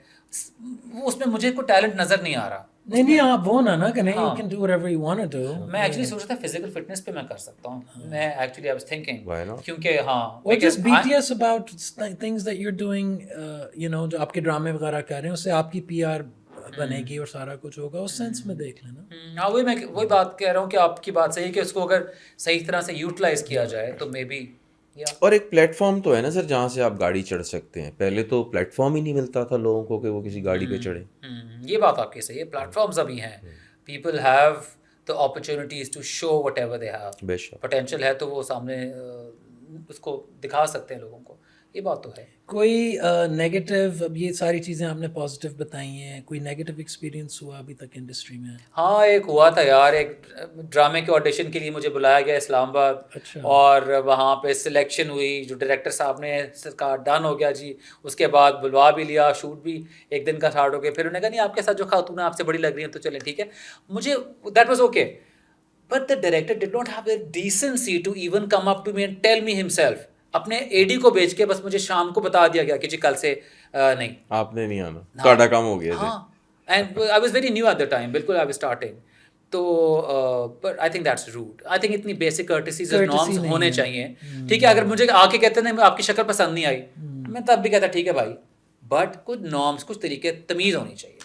اس میں مجھے کوئی ٹیلنٹ نظر نہیں آ رہا. نہیں آپ وہ نا کہ نہیں, you can do whatever you want to do. میں ایکچولی سوچ رہا تھا فزیکل فٹنس پہ میں کر سکتا ہوں. میں ایکچولی I was thinking کیونکہ ہاں or just BTS about things that you're doing, you know, جو آپ کے ڈرامے وغیرہ کر رہے ہیں اس سے آپ کی PR بنے گی اور سارا کچھ ہوگا, اس سینس میں دیکھ لینا. ہاں وہی بات کہہ رہا ہوں کہ آپ کی بات صحیح ہے کہ اس کو اگر صحیح طرح سے یوٹیلائز کیا جائے تو مے بی. اور ایک پلیٹ فارم تو ہے نا سر جہاں سے آپ گاڑی چڑھ سکتے ہیں, پہلے تو پلیٹ فارم ہی نہیں ملتا تھا لوگوں کو کہ وہ کسی گاڑی پہ چڑھیں. یہ بات آپ کی صحیح ہے, پلیٹ فارمز ابھی ہیں, people have the opportunities to show whatever they have. بے شک پوٹینشیل ہے تو وہ سامنے اس کو دکھا سکتے ہیں لوگوں کو, یہ بات تو ہے. کوئی نیگیٹو, اب یہ ساری چیزیں آپ نے پازیٹیو بتائی ہیں, کوئی نیگیٹو ایکسپیرینس ہوا ابھی تک انڈسٹری میں؟ ہاں ایک ہوا تھا یار, ایک ڈرامے کے آڈیشن کے لیے مجھے بلایا گیا اسلام آباد. اچھا. اور وہاں پہ سلیکشن ہوئی, جو ڈائریکٹر صاحب نے کا ڈن ہو گیا جی, اس کے بعد بلوا بھی لیا, شوٹ بھی ایک دن کا اسٹارٹ ہو گیا. پھر انہوں نے کہا نہیں آپ کے ساتھ جو خاتون ہے آپ سے بڑی لگ رہی ہیں تو چلیں ٹھیک ہے. مجھے that was okay, but the director did not have a decency to even come up to me and tell me himself. اپنے اے ڈی کو بھیج کے بس مجھے شام کو بتا دیا گیا کہ جی کل سے نہیں, آپ نے نہیں آنا, تھوڑا کام ہو گیا. ہاں, and I was very new at the time, بالکل آئی واز اسٹارٹنگ. تو but I think that's rude. I think اتنی بیسک کورٹیسیز اور نارمس ہونے چاہیے. ٹھیک ہے, اگر مجھے آ کے کہتے ہیں آپ کی شکل پسند نہیں آئی, میں تب بھی کہتا ٹھیک ہے بھائی, بٹ کچھ نارمس, کچھ طریقے, تمیز ہونی چاہیے.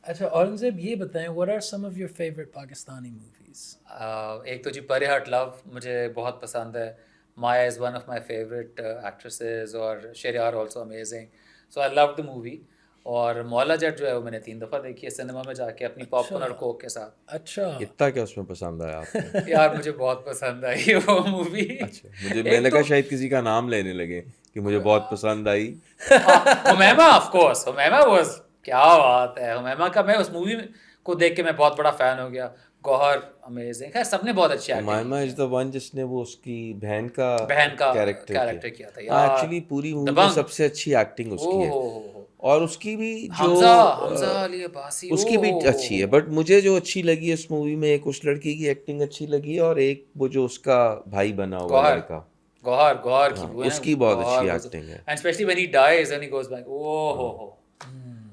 اچھا اورنگزیب یہ بتائیں, what are some of your favorite Pakistani movies? ایک تو جی پرے ہٹ لو مجھے بہت پسند ہے. Maya is one of my favorite actresses, اور Shahryar also amazing, so I loved the movie. اور مولا جٹ جو ہے وہ میں نے 3 دفعہ دیکھی ہے سنیما میں جا کے اپنی پاپ کارن اور کوک کے ساتھ. اچھا, اتنا کیا اس میں پسند آیا آپ کو؟ یار مجھے بہت پسند آئی وہ مووی. اچھا, میں نے کہا شاید کسی کا نام لینے لگے کہ مجھے بہت پسند آئی. Hamima of course, Hamima was, کیا بات ہے حمیمہ کا, میں اس مووی کو دیکھ کے میں بہت بڑا فین ہو گیا. گوہر امیزنگ ہے, سب نے بہت اچھی acting. Hamima is the one جس نے وہ اس کی بہن کا کیریکٹر کیا تھا. ایکچولی پوری مووی میں سب سے اچھی ایکٹنگ اس کی ہے, اور اس کی بھی جو حمزہ علی عباسی اس کی بھی اچھی ہے. بٹ مجھے جو اچھی لگی اس مووی میں, ایک اس لڑکی کی ایکٹنگ اچھی لگی, اور ایک وہ جو اس کا بھائی بنا ہوا لڑکا, گوہر کی وہ ہے اس کی بہت اچھی ایکٹنگ ہے. And especially when he dies and he goes back ہو.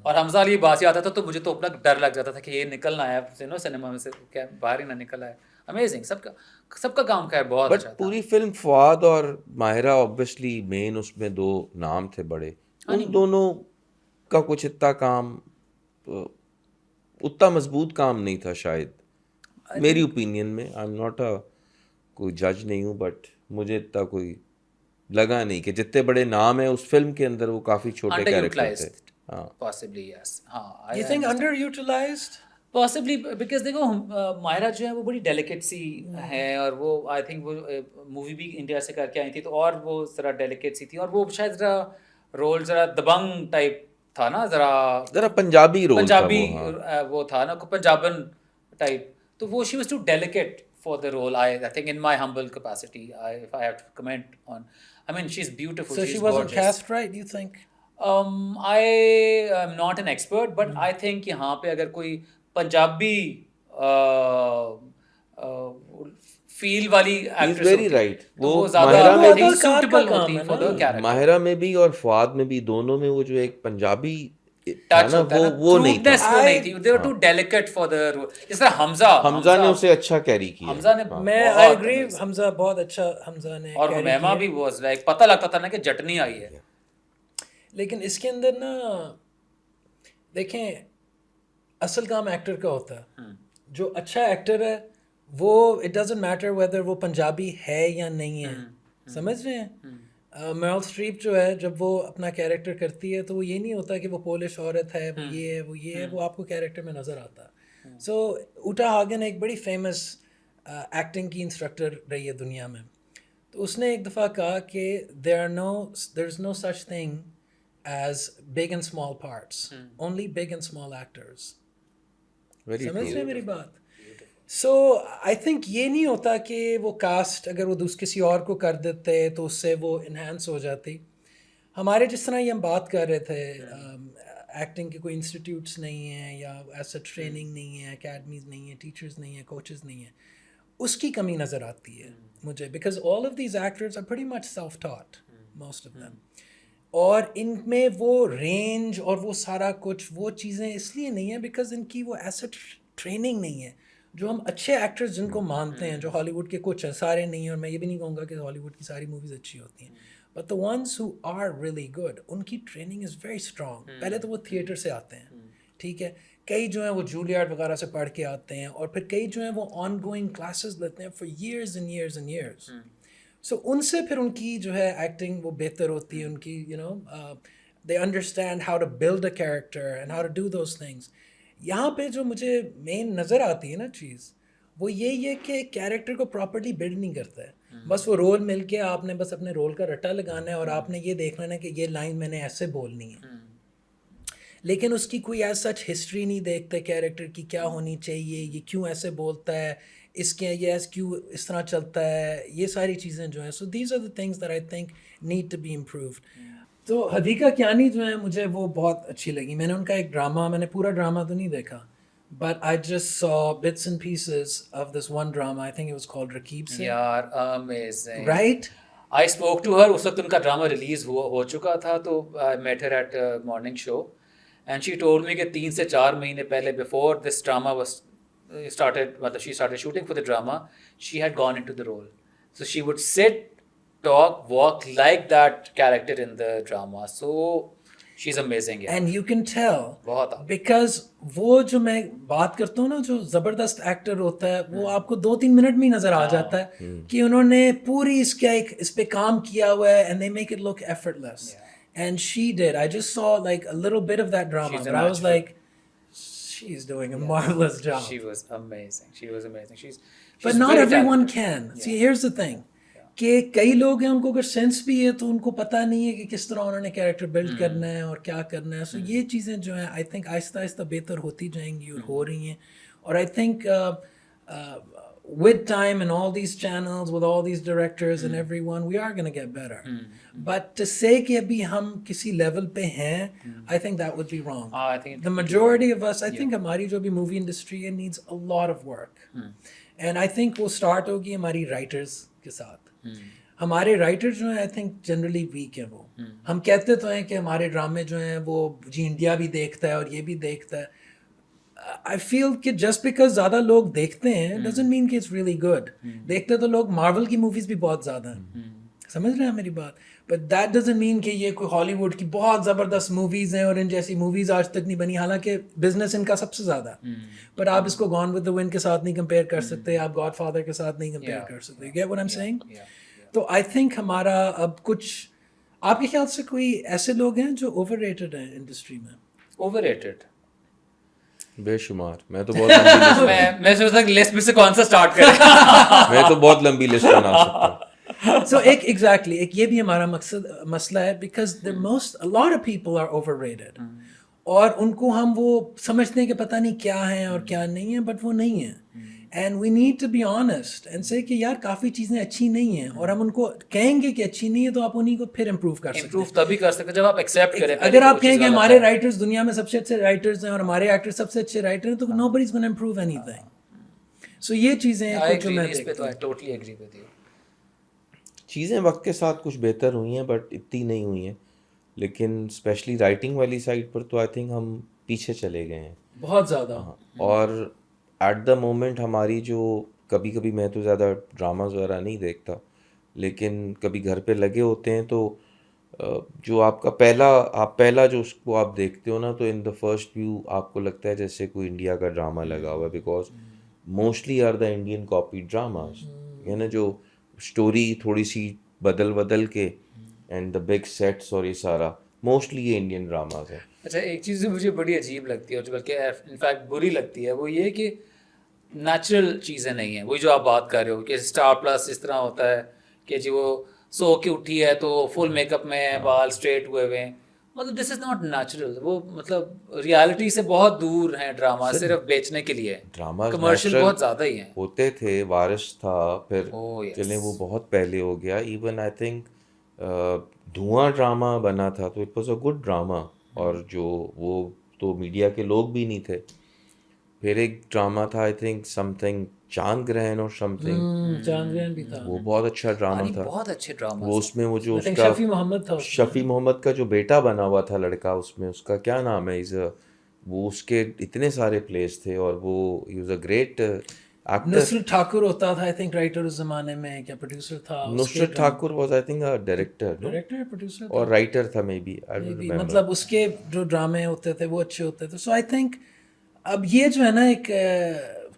اور حمزہ علی باسی آتا تھا تو مجھے تو اپنا ڈر لگ جاتا تھا کہ یہ نکلنا ہے سنیما میں سے, کیا باہر ہی نہ نکل آئے. امیزنگ, سب کا کام خیر بہت اچھا تھا. بٹ پوری فلم فواد اور ماہرہ اوبویسلی مین اس میں 2 نام تھے بڑے, ان دونوں کا کچھ اتنا کام اتنا مضبوط کام نہیں تھا شاید, میری اوپینین میں. آئی ایم ناٹ کوئی جج نہیں ہوں, بٹ مجھے اتنا کوئی لگا نہیں کہ جتنے بڑے نام ہیں اس فلم کے اندر وہ کافی چھوٹے کیریکٹر تھے. possibly yes ہاں you think underutilized possibly because دیکھو ماہرہ جو ہے وہ بڑی ڈیلیکیٹ سی ہے, اور وہ آئی تھنک وہ مووی بھی انڈیا سے کر کے آئی تھی تو اور وہ ذرا ڈیلیکیٹ سی تھی, اور وہ شاید ذرا رول ذرا دبنگ ٹائپ تھا نا, ذرا پنجابی رول پنجابی وہ تھا نا, پنجابن ٹائپ, تو وہ she was too delicate for the role. I think in my humble capacity, if I have to comment on, I mean she's beautiful, so she wasn't cast right, you think? I am not an expert, but I think یہاں پہ اگر کوئی پنجابی فیل والی actress very right, وہ زیادہ suitable ہوتی for the character. Mahira میں بھی اور فواد میں بھی, دونوں میں وہ جو ایک پنجابی وہ نہیں تھا, they were too delicate for the role. جس طرح حمزہ نے اسے اچھا کیری کیا. حمزہ نے میں I agree, حمزہ بہت اچھا حمزہ نے, اور میما بھی was like پتہ لگتا تھا نا کہ جٹنی آئی ہے. لیکن اس کے اندر نا دیکھیں اصل کام ایکٹر کا ہوتا ہے, جو اچھا ایکٹر ہے وہ اٹ ڈزنٹ میٹر ویدر وہ پنجابی ہے یا نہیں ہے, سمجھ رہے ہیں. میرل اسٹریپ جو ہے جب وہ اپنا کیریکٹر کرتی ہے تو وہ یہ نہیں ہوتا کہ وہ پولش عورت ہے, وہ یہ ہے وہ یہ ہے, وہ آپ کو کیریکٹر میں نظر آتا ہے. سو اوٹا ہاگن ایک بڑی فیمس ایکٹنگ کی انسٹرکٹر رہی ہے دنیا میں, تو اس نے ایک دفعہ کہا کہ there is no such thing as big and small parts, only big and small actors. سمجھ رہے ہیں میری بات؟ سو آئی تھنک یہ نہیں ہوتا کہ وہ کاسٹ اگر وہ کسی اور کو کر دیتے تو اس سے وہ انہینس ہو جاتی. ہمارے جس طرح یہ ہم بات کر رہے تھے ایکٹنگ کے کوئی انسٹیٹیوٹس نہیں ہیں یا ایسا ٹریننگ نہیں ہے, اکیڈمیز نہیں ہیں, ٹیچرز نہیں ہیں, کوچز نہیں ہیں, اس کی کمی نظر آتی ہے مجھے, because all of these actors are pretty much self taught most of them, اور ان میں وہ رینج اور وہ سارا کچھ وہ چیزیں اس لیے نہیں ہیں بیکاز ان کی وہ ایسا ٹریننگ نہیں ہے. جو ہم اچھے ایکٹرز جن کو مانتے ہیں, جو ہالی ووڈ کے کچھ ہیں, سارے نہیں ہیں, اور میں یہ بھی نہیں کہوں گا کہ ہالی ووڈ کی ساری موویز اچھی ہوتی ہیں, but the ones who are really good, ان کی ٹریننگ از ویری اسٹرانگ. پہلے تو وہ تھیٹر سے آتے ہیں, ٹھیک ہے, کئی جو ہیں وہ جولیارڈ وغیرہ سے پڑھ کے آتے ہیں, اور پھر کئی جو ہیں وہ آن گوئنگ کلاسز لیتے ہیں for years and years and years. So ان سے پھر ان کی جو ہے ایکٹنگ وہ بہتر ہوتی ہے, ان کی you know they understand how to build a character and how to do those things. یہاں پہ جو مجھے مین نظر آتی ہے نا چیز, وہ یہی ہے کہ کیریکٹر کو پراپرلی بلڈ نہیں کرتا ہے. بس وہ رول مل کے آپ نے بس اپنے رول کا رٹا لگانا ہے, اور آپ نے یہ دیکھ لینا کہ یہ لائن میں نے ایسے بولنی ہے, لیکن اس کی کوئی ایز سچ ہسٹری نہیں دیکھتے کیریکٹر کی, کیا ہونی چاہیے, یہ کیوں ایسے بولتا ہے, اس کے یہ کیوں اس طرح چلتا ہے, یہ ساری چیزیں جو ہیں. So these are the things that I think need to be improved. تو حدیقہ کیانی جو ہے مجھے وہ بہت اچھی لگی. میں نے ان کا ایک ڈرامہ, میں نے پورا ڈرامہ تو نہیں دیکھا, but I just saw bits and pieces of this one drama. I think it was called Rakib Singh. یار amazing, right? I spoke to her, اس وقت ان کا ڈرامہ ریلیز ہو چکا تھا, تو I met her at a morning show and she told me کہ 3 سے 4 مہینے پہلے before this drama was started, مطلب she started shooting for the drama, she had gone into the role. So she would sit, talk, walk like that character in the drama. So she's amazing. And you can tell بہت because وہ جو میں بات کرتا ہوں نا, جو زبردست ایکٹر ہوتا ہے وہ آپ کو 2-3 منٹ میں نظر آ جاتا ہے کہ انہوں نے پوری اس پہ کام کیا ہوا ہے, and they make it look effortless. And she did. I just saw like a little bit of that drama, but I was like, she's doing a marvelous job. She was amazing. She's but not everyone can. See, here's the thing. کہ کئی لوگ ہیں ان کو اگر sense بھی ہے تو ان کو پتہ نہیں ہے کہ کس طرح انہوں نے کیریکٹر بلڈ کرنا ہے اور کیا کرنا ہے. سو یہ چیزیں جو ہیں آئی تھنک آہستہ آہستہ بہتر ہوتی جائیں گی اور ہو رہی ہیں. اور I think with time and all these channels, with all these directors and everyone, we are going to get better. But to say کہ ابھی ہم کسی لیول پہ ہیں, I think that would be wrong. I think the majority of us, I think ہماری جو بھی movie industry ہے needs a lot of work. And I think وہ start ہوگی ہماری writers کے ساتھ. ہمارے رائٹر جو ہیں آئی تھنک جنرلی ویک ہیں وہ. ہم کہتے تو ہیں کہ ہمارے ڈرامے جو ہیں وہ جی انڈیا بھی دیکھتا ہے اور یہ بھی دیکھتا ہے. آئی فیل کہ جسٹ بیکاز زیادہ لوگ دیکھتے ہیں ڈزنٹ مین کہ اٹس ریئلی گڈ. دیکھتے تو لوگ مارول کی موویز بھی بہت زیادہ ہیں, سمجھ رہے ہیں میری بات, بٹ دیٹ ڈزنٹ مین کہ یہ کوئی ہالی ووڈ کی بہت زبردست موویز ہیں اور ان جیسی موویز آج تک نہیں بنی, حالانکہ بزنس ان کا سب سے زیادہ ہے. بٹ آپ اس کو گون ود دا ونڈ کے ساتھ نہیں کمپیئر کر سکتے, آپ گاڈ فادر کے ساتھ نہیں کمپیئر کر سکتے. Get what I am seeing? تو آئی تھنک ہمارا اب کچھ, آپ کے خیال سے کوئی ایسے لوگ ہیں جو اوور ریٹڈ ہیں انڈسٹری میں؟ اوور ریٹڈ بے شمار. میں تو بہت لمبی لسٹ میں سوچتا کہ لسٹ میں سے کون سا اسٹارٹ کریں. میں تو بہت لمبی لسٹ بنا سکتا ہوں. سو ایک یہ بھی ہمارا مسئلہ ہے, because lot of people are overrated, اور ان کو ہم وہ سمجھتے ہیں کہ پتہ نہیں کیا ہیں اور کیا نہیں ہیں, بٹ وہ نہیں ہیں. And we need to be honest and say کہ یار کافی چیزیں اچھی نہیں ہیں, اور ہم ان کو کہیں گے کہ اچھی نہیں ہے تو آپ انہیں کو پھر امپروو کر سکتے ہیں. امپروو تبھی کر سکتے جب آپ ایکسیپٹ کریں. اگر آپ کہیں کہ ہمارے رائٹرز دنیا میں سب سے اچھے رائٹرز ہیں اور ہمارے ایکٹر سب سے اچھے رائٹر ہیں, تو نو بڈی از گونا امپروو اینی تھنگ. سو یہ چیزیں جو میں ٹوٹلی ایگری ود یو. چیزیں وقت کے ساتھ کچھ بہتر ہوئی ہیں بٹ اتنی نہیں ہوئی ہیں, لیکن اسپیشلی رائٹنگ والی سائڈ پر تو آئی تھنک ہم پیچھے چلے گئے ہیں بہت زیادہ. اور ایٹ دا مومنٹ ہماری جو کبھی کبھی, میں تو زیادہ ڈراماز وغیرہ نہیں دیکھتا, لیکن کبھی گھر پہ لگے ہوتے ہیں تو جو آپ کا پہلا جو اس کو آپ دیکھتے ہو نا, تو ان دا فرسٹ ویو آپ کو لگتا ہے جیسے کوئی انڈیا کا ڈرامہ لگا ہوا ہے, because mostly are the Indian copy dramas, یعنی جو اسٹوری تھوڑی سی بدل کے اینڈ دا بگ سیٹس اور یہ سارا موسٹلی یہ انڈین ڈراماز ہے. اچھا, ایک چیز جو مجھے بڑی عجیب لگتی ہے اور بلکہ انفیکٹ بری لگتی ہے, وہ یہ کہ نیچرل چیزیں نہیں ہیں. وہی جو آپ بات کر رہے ہو کہ اسٹار پلس اس طرح ہوتا ہے کہ جی وہ سو کے اٹھی ہے تو فل میک اپ میں بال اسٹریٹ ہوئے ہوئے ہیں, مطلب دس از ناٹ نیچرل. وہ مطلب ریالٹی سے بہت دور ہیں ڈراما, صرف بیچنے کے لیے. ڈراما کمرشل بہت زیادہ ہی ہیں. ہوتے تھے, وارث تھا, پھر چلیں وہ بہت پہلے ہو گیا. ایون آئی تھنک دھواں ڈرامہ بنا تھا تو it was a good drama, اور جو وہ تو میڈیا کے لوگ بھی نہیں تھے. پھر ایک ڈرامہ تھا آئی تھنک سم تھنگ چاند گرہن اور سم تھنگ, چاند گرہن بھی تھا, وہ بہت اچھا ڈرامہ تھا. بہت اچھے ڈرامہ. وہ اس میں وہ جو اس کا شفیع محمد کا جو بیٹا بنا ہوا تھا لڑکا, اس میں اس کا کیا نام ہے, وہ اس کے اتنے سارے پلیز تھے, اور وہ he was a great actor. Nusrat Thakur ہوتا تھا آئی تھنک رائٹر اس زمانے میں, کیا پروڈیوسر تھا؟ Nusrat Thakur was I think director producer اور رائٹر تھا مے بی, مطلب اس کے جو ڈرامے ہوتے تھے وہ اچھے ہوتے تھے. سو آئی تھنک اب یہ جو ہے نا ایک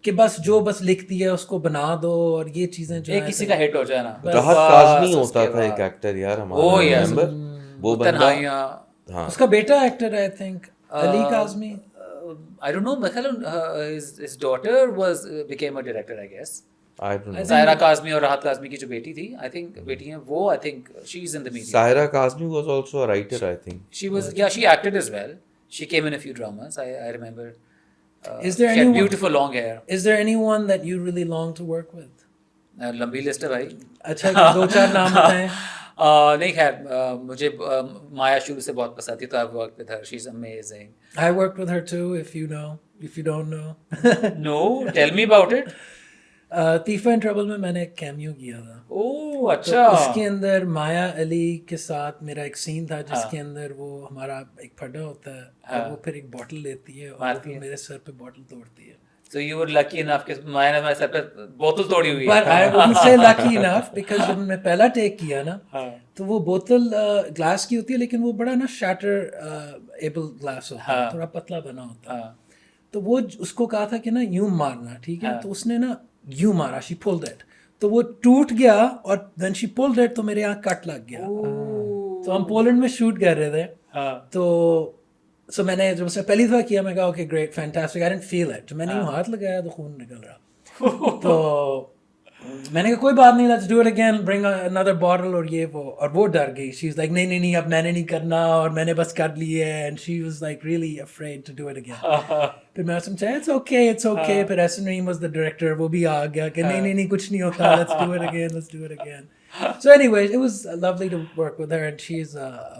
کہ بس لکھتی ہے اس کو بنا دو, اور یہ چیزیں جو ہے کسی کا ہٹ ہو جائے نا. راحت کاظمی ہوتا تھا ایک ایکٹر یار ہمارا, وہ بندہ, اس کا بیٹا ایکٹر ہے I think Ali Kazmi. I don't know, his daughter became a director, I guess. I don't know. Zaira Kazmi اور راحت کاظمی کی جو بیٹی تھی, I think بیٹی ہیں وہ, I think she is in the media. Zaira Kazmi was also a writer, I think. She acted as well. She came in a few dramas, I remember. Is there she had beautiful long hair. Is there anyone that you really long to work with? لمبی list ہے بھائی. اچھا, 2-4 نام بتائیں. نہیں خیر, مجھے مایا شروع سے بہت پسند تھی, تو I've worked with her. She's amazing. I worked with her too, if you don't know. No, tell me about it. Teefa in trouble میں میں نے ایک کیمیو کیا تھا. اوہ اچھا. اس کے اندر مایا علی کے ساتھ میرا ایک سین تھا جس کے اندر وہ ہمارا ایک پھڈا ہوتا ہے, اور وہ پھر ایک بوٹل لیتی ہے اور میرے سر پہ بوٹل توڑتی ہے. So you were lucky enough کہ مایا نے ہمارے سر پہ بوتل توڑی ہوئی ہے. But I would say lucky enough because جب میں پہلا ٹیک کیا نا, تو وہ بوتل گلاس کی ہوتی ہے, لیکن وہ بڑا نا شیٹر ایبل گلاس ہوتا ہے, تھوڑا پتلا بنا ہوتا ہے. تو وہ اس کو کہا تھا کہ نا یوں مارنا, ٹھیک ہے, تو اس نے نا یوں مارا, she pulled it, تو وہ ٹوٹ گیا, اور when she pulled it تو میرے یہاں کٹ لگ گیا. تو ہم پولینڈ میں شوٹ کر رہے تھے, تو سو میں نے جب اسے پہلی دفعہ کیا, میں کہا okay great fantastic, I didn't feel it. میں نے یوں ہاتھ لگایا تو خون نکل رہا. تو میں نے کہا کوئی بات نہیں, let's do it again, bring another bottle, اور یہ وہ, اور وہ ڈر گئی. شی واز لائک نہیں اب میں نے نہیں کرنا, اور میں نے بس کر لی ہے. And she was like really afraid to do it again. پھر میں سمجھا اٹس اوکے. پھر ایسن رحیم واز دا ڈائریکٹر, وہ بھی آ گیا کہ نہیں کچھ نہیں ہوتا, let's do it again. So anyway, it was lovely to work with her, and she's a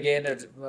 again,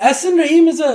Ahsan Rahim is a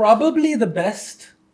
probably the best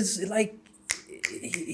is like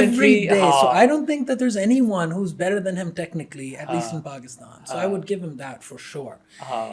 every day. So I don't think that there's anyone who's better than him technically, at least in Pakistan. So I would give him that for sure.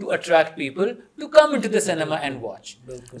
to attract people to come into the cinema and watch.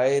I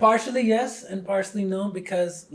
partially yes and partially no, because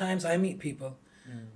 times I meet people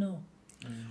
no.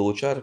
2-4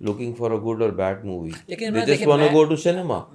looking for a good or bad movie. They just want to go to cinema.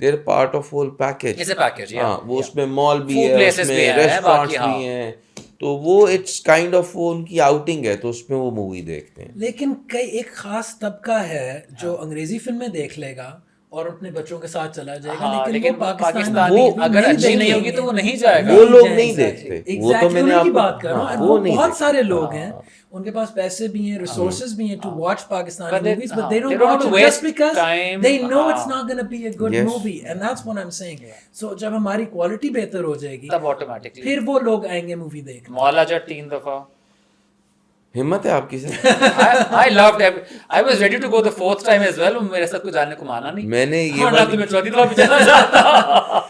There part of whole package. It's a package, yeah. ہاں وہ اس میں مال بھی Food ہے, places اس بھی میں ہیں, restaurants باقی بھی ہیں, تو وہ اٹس کائنڈ آف وہ ان کی آؤٹنگ ہے, تو اس میں وہ مووی دیکھتے ہیں. لیکن کئی ایک خاص طبقہ ہے جو انگریزی فلمیں دیکھ لے گا اور اپنے بچوں کے ساتھ چلا جائے گا, ہاں, لیکن وہ پاکستانی اگر اچھی نہیں ہوگی تو وہ نہیں جائے گا. وہ لوگ نہیں دیکھتے, وہ تو میں نے کی آپ بات کر رہا ہوں. وہ نہیں بہت دیکھتے. سارے لوگ ہیں ان کے پاس پیسے بھی ہیں, ریسورسز بھی ہیں to watch Pakistani movies, but they don't watch it just because they know it's not going to be a good movie, and that's what I'm saying. So جب ہماری کوالٹی بہتر ہو جائے گی تب آٹومیٹکلی پھر وہ لوگ آئیں گے مووی دیکھنے. مولا جٹ 3 دفعہ. ہمت ہے آپ کی سر. I loved it. I was ready to go the 4th time as well. میرے ساتھ کوئی جانے کو مانا نہیں. میں نے میں 4تھی دفعہ بھی چلا جاتا.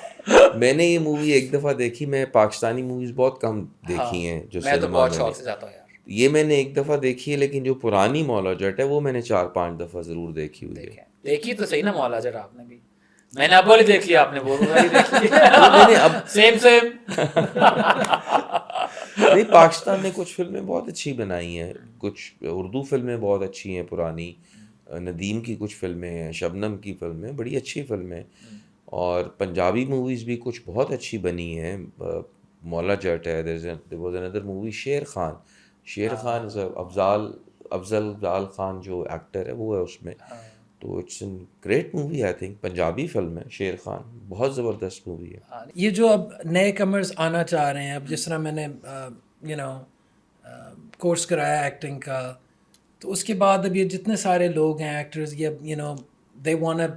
میں نے یہ مووی ایک دفعہ دیکھی. میں پاکستانی موویز بہت کم دیکھی ہیں جو میں تو بہت شوق سے جاتا ہوں یار. یہ میں نے ایک دفعہ دیکھی ہے, لیکن جو پرانی مولا جٹ ہے وہ میں نے 4-5 دفعہ ضرور دیکھی ہوئی ہے. دیکھی تو صحیح نا مولا جٹ آپ نے بھی. میں نے اب والی دیکھ لیا, آپ نے وہ والی دیکھ لی. سیم نہیں, پاکستان نے کچھ فلمیں بہت اچھی بنائی ہیں, کچھ اردو فلمیں بہت اچھی ہیں پرانی. ندیم کی کچھ فلمیں ہیں, شبنم کی فلمیں بڑی اچھی فلمیں, اور پنجابی موویز بھی کچھ بہت اچھی بنی ہیں. مولا جٹ ہے, there was another movie Sher Khan. Sher Khan افضل خان جو ایکٹر ہے وہ ہے اس میں, تو it's an great movie. I think Punjabi film ہے شیر خان, بہت زبردست مووی ہے. یہ جو اب نئے کمرز آنا چاہ رہے ہیں, اب جس طرح میں نے کورس کرایا ایکٹنگ کا, تو اس کے بعد اب یہ جتنے سارے لوگ ہیں ایکٹرز, یہ they want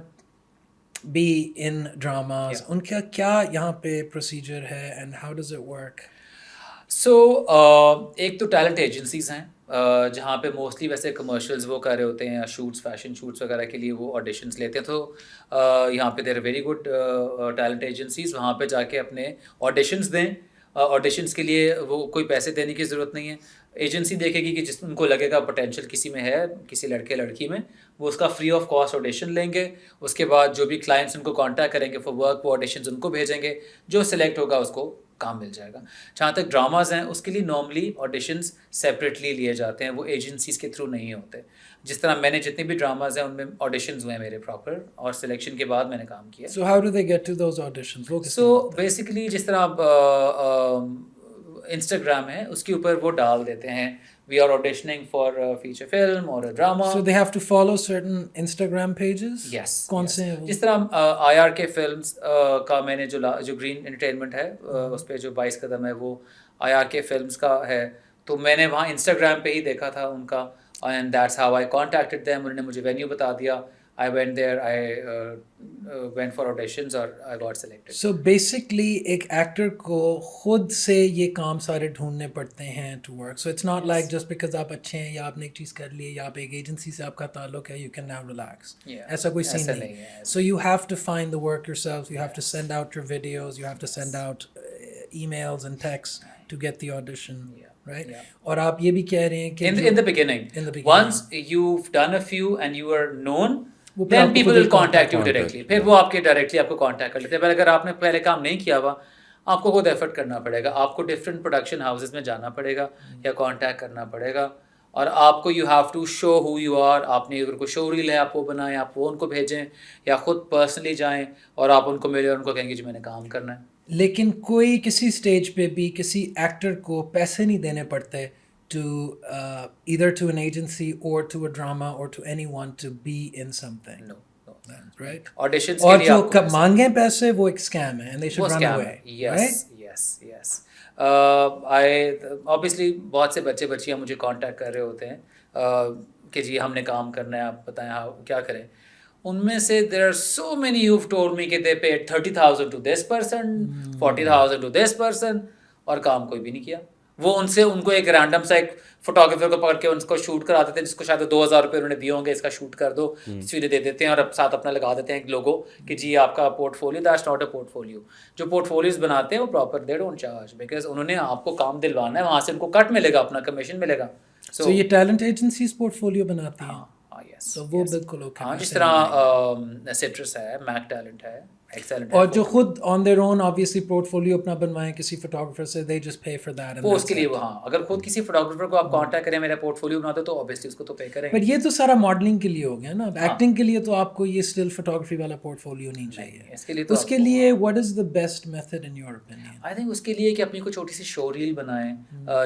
be in dramas, ان کا کیا یہاں پہ پروسیجر ہے and how does it work? So ایک تو ٹیلنٹ ایجنسیز ہیں جہاں پہ موسٹلی ویسے کمرشلز وہ کر رہے ہوتے ہیں, یا شوٹس, فیشن شوٹس وغیرہ کے لیے وہ آڈیشنس لیتے ہیں. تو یہاں پہ دیر ویری گڈ ٹیلنٹ ایجنسیز, وہاں پہ جا کے اپنے آڈیشنس دیں. آڈیشنس کے لیے وہ کوئی پیسے دینے کی ضرورت نہیں ہے. ایجنسی دیکھے گی کہ جس ان کو لگے گا پوٹینشیل کسی میں ہے, کسی لڑکے لڑکی میں, وہ اس کا فری آف کاسٹ آڈیشن لیں گے. اس کے بعد جو بھی کلائنٹس ان کو کانٹیکٹ کریں گے فار ورک, وہ آڈیشنز ان کو بھیجیں گے, جو سلیکٹ ہوگا اس کو کام مل جائے گا. جہاں تک ڈراماز ہیں اس کے لیے نارملی آڈیشنز سیپریٹلی لیے جاتے ہیں, وہ ایجنسیز کے تھرو نہیں ہوتے. جس طرح میں نے جتنے بھی ڈراماز ہیں ان میں آڈیشنز ہوئے ہیں میرے پراپر, اور سلیکشن کے بعد میں نے کام کیا. So how do they get to those auditions? So basically جس طرح آپ انسٹاگرام ہے اس کے اوپر وہ ڈال دیتے ہیں, we are auditioning for a feature film or a drama. So they have to follow certain Instagram pages? Yes. کون سے ہیں وہ؟ جس طرح IRK فلمز کا میں نے جو گرین انٹرٹینمنٹ ہے اس پہ جو 22 قدم ہے وہ IRK فلمز کا ہے, تو میں نے وہاں انسٹاگرام پہ ہی دیکھا تھا ان کا, and that's how I contacted them. انہوں نے مجھے وینیو بتا دیا, I went there, I went for auditions اور I got selected. So basically ایک ایکٹر کو خود سے یہ کام سارے ڈھونڈنے پڑتے ہیں to work. So it's not like just because آپ اچھے ہیں یا آپ نے ایک چیز کر لی ہے یا آپ ایک ایجنسی سے آپ کا تعلق ہے, you can now relax. ایسا کوئی سین نہیں ہے. So you have to find the work yourself, you have to send out your videos, you have to send out emails and texts to get the audition. Right? اور آپ یہ بھی کہہ رہے ہیں کہ in the beginning once you've done a few and you are known, then people will contact you directly. پھر وہ آپ کے ڈائریکٹلی آپ کو کانٹیکٹ کر لیتے ہیں. پر اگر آپ نے پہلے کام نہیں کیا ہوا, آپ کو خود ایفرٹ کرنا پڑے گا, آپ کو ڈفرینٹ پروڈکشن ہاؤسز میں جانا پڑے گا یا کانٹیکٹ کرنا پڑے گا, اور آپ کو you have to show who you are. آپ نے اگر کوئی شو ریل ہے آپ وہ بنائیں, آپ وہ ان کو بھیجیں, یا خود پرسنلی جائیں اور آپ ان کو ملیں اور ان کو کہیں گے جی میں نے کام کرنا ہے. لیکن کوئی کسی اسٹیج پہ بھی کسی ایکٹر کو پیسے نہیں دینے پڑتے to either to an agency or to a drama or to anyone to be in something. No. Right? Auditions اور کے لیے جو مانگیں پیسے وہ ایک scam ہے and they should run away. Yes. Obviously بہت سے بچے بچیاں مجھے کانٹیکٹ کر رہے ہوتے ہیں کہ جی ہم نے کام کرنا ہے, آپ بتائیں کیا کریں. ان میں سے there are so many who've told me کہ they paid 30,000 to this person, 40,000 to this person, اور کام کوئی بھی نہیں کیا. وہ ان کو ایک رینڈم سا ایک فوٹوگرافر کو پکڑ کے ان کو شوٹ کرا دیتے ہیں, جس کو شاید 2,000 روپے انہوں نے دیے ہوں گے, اس کا شوٹ کر دو, تصویریں دے دیتے ہیں اور اب ساتھ اپنا لگا دیتے ہیں ایک لوگو کہ جی آپ کا port folio. That's not a port folio. جو پورٹ فولیوز بناتے ہیں وہ proper they don't charge, because انہوں نے آپ کو کام دلوانا ہے, وہاں سے ان کو کٹ ملے گا, اپنا کمیشن ملے گا. سو یہ ٹیلنٹ ایجنسیز پورٹ فولیو بناتی ہیں. Yes. تو وہ بالکل اوکے. ہاں, جس طرح سٹرس ہے, میک ٹیلنٹ ہے, excellent اور جو خود on their own obviously portfolio اپنا بنوائیں کسی فوٹوگرافر سے, they just pay for that. وہ اس کے لیے وہ ہاں اگر خود کسی فوٹوگرافر کو آپ کانٹیکٹ کریں میرا پورٹفولیو بنا دو تو obviously اس کو تو پے کریں گے. بٹ یہ تو سارا ماڈلنگ کے لیے ہو گیا نا, ایکٹنگ کے لیے تو آپ کو یہ اسٹل فوٹوگرافی والا پورٹفولیو نہیں چاہیے. اس کے لیے تو اس کے لیے what is the best method in your opinion? I think اس کے لیے کہ اپنی کوئی چھوٹی سی شو ریل بنائیں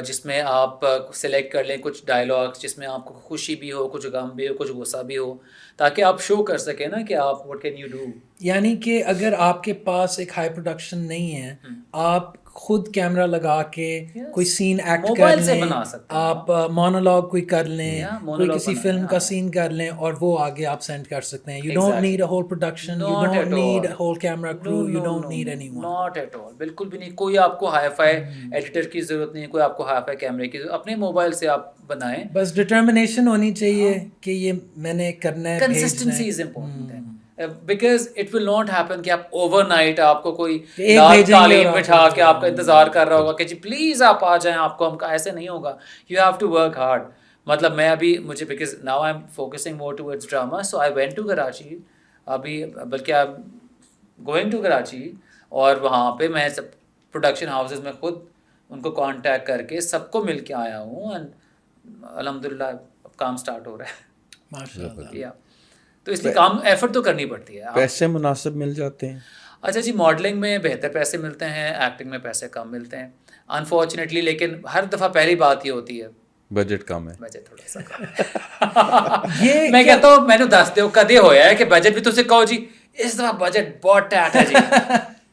جس میں آپ سلیکٹ کر لیں کچھ ڈائلاگس جس میں آپ کو خوشی بھی ہو, کچھ غم بھی ہو, کچھ غصہ بھی ہو, تاکہ آپ شو کر سکیں نا کہ آپ what can you do. یعنی کہ اگر آپ کے پاس ایک ہائی پروڈکشن نہیں ہے, آپ خود کیمرہ لگا کے کوئی سین ایکٹ کر لیں, آپ مونولوگ کوئی کر لیں, کوئی کسی فلم کا سین کر لیں اور وہ آگے آپ سینڈ کر سکتے ہیں. You don't need a whole production, you don't need a whole camera crew, you don't need anyone. Not at all, بالکل بھی نہیں. کوئی آپ کو ہائی فائی ایڈیٹر کی ضرورت نہیں, کوئی آپ کو ہائی فائی کیمرے کی ضرورت, اپنے موبائل سے آپ بنائیں. بس ڈٹرمنیشن ہونی چاہیے کہ یہ میں نے کرنا ہے. کنسسٹنسی از امپورٹنٹ ہے because it will not happen کہ آپ اوور نائٹ آپ کو کوئی لال قالین بٹھا کے آپ کا انتظار کر رہا ہوگا کہ جی پلیز آپ آ جائیں, آپ کو ہم کا ایسے نہیں ہوگا. You have to work hard. مطلب میں ابھی مجھے because now I am focusing more towards drama, so I went to Karachi ابھی, بلکہ I am going to Karachi, اور وہاں پہ میں سب پروڈکشن ہاؤسز میں خود ان کو کانٹیکٹ کر کے سب کو مل کے آیا ہوں, اینڈ الحمد للہ اب کام اسٹارٹ ہو رہا ہے ماشاء اللہ. تو اس لیے کام ایفرٹ تو کرنی پڑتی ہے. پیسے مناسب مل جاتے ہیں؟ اچھا جی, ماڈلنگ میں بہتر پیسے ملتے ہیں, ایکٹنگ میں پیسے کم ملتے ہیں انفارچونیٹلی, لیکن ہر دفعہ پہلی بات یہ ہوتی ہے بجٹ کم ہے. بجٹ تھوڑا سا کم ہے. میں کہتا ہوں میں نے دس دیو کدے ہویا ہے کہ بجٹ بھی تُسے کہو جی اس دفعہ بجٹ بہت ٹائٹ ہے جی,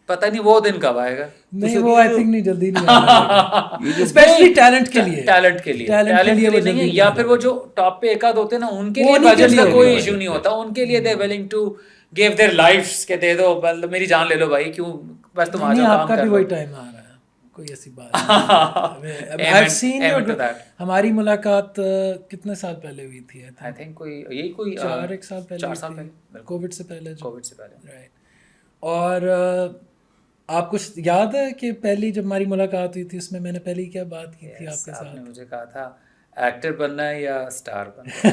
پتہ نہیں وہ دن کب آئے گا. نہیں وہ آئی تھنک نہیں جلدی نہیں آئے, اسپیشلی ٹیلنٹ کے لیے. ٹیلنٹ کے لیے نہیں ہے, یا پھر وہ جو ٹاپ پہ ایک آدھ ہوتے ہیں نا ان کے لیے بجٹ کا کوئی ایشو نہیں ہوتا, ان کے لیے they willing to give their lives کہ دے دو میری جان لے لو بھائی, کیوں بس تم آ جاؤ کام کر لو. آپ کا بھی وہی ٹائم آ رہا ہے, کوئی ایسی بات نہیں. ہماری ملاقات کتنے سال پہلے ہوئی تھی؟ آئی تھنک کوئی یہی کوئی 4 سال پہلے, کووڈ سے پہلے. رائٹ. اور آپ کچھ یاد ہے کہ پہلی جب ہماری ملاقات ہوئی تھی اس میں میں نے پہلی کیا بات کی تھی آپ کے ساتھ؟ مجھے کہا تھا ایکٹر بننا ہے یا اسٹار بننا ہے.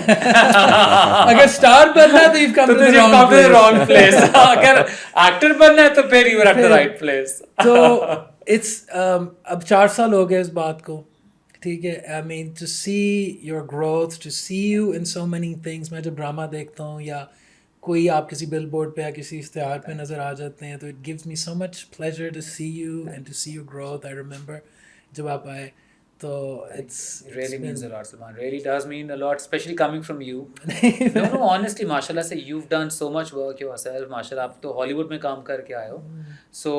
اگر اسٹار بننا ہے تو you've come to the wrong place. اگر ایکٹر بننا ہے تو پھر you are at the right place. تو it's اب 4 سال ہو گئے اس بات کو, ٹھیک ہے. I mean to see your growth, to see you in so many things. میں جب ڈرامہ دیکھتا ہوں یا کوئی آپ کسی بل بورڈ پہ یا کسی اشتہار پہ نظر آ جاتے ہیں تو it gives me so much pleasure to see you and to see your growth. I remember جب آپ آئے تو it's really means a lot, Salman. Really does mean a lot, especially coming from you. No, honestly, mashallah سے you've done so much work yourself. mashallah آپ تو ہالی would میں کام کر کے آئے ہو, so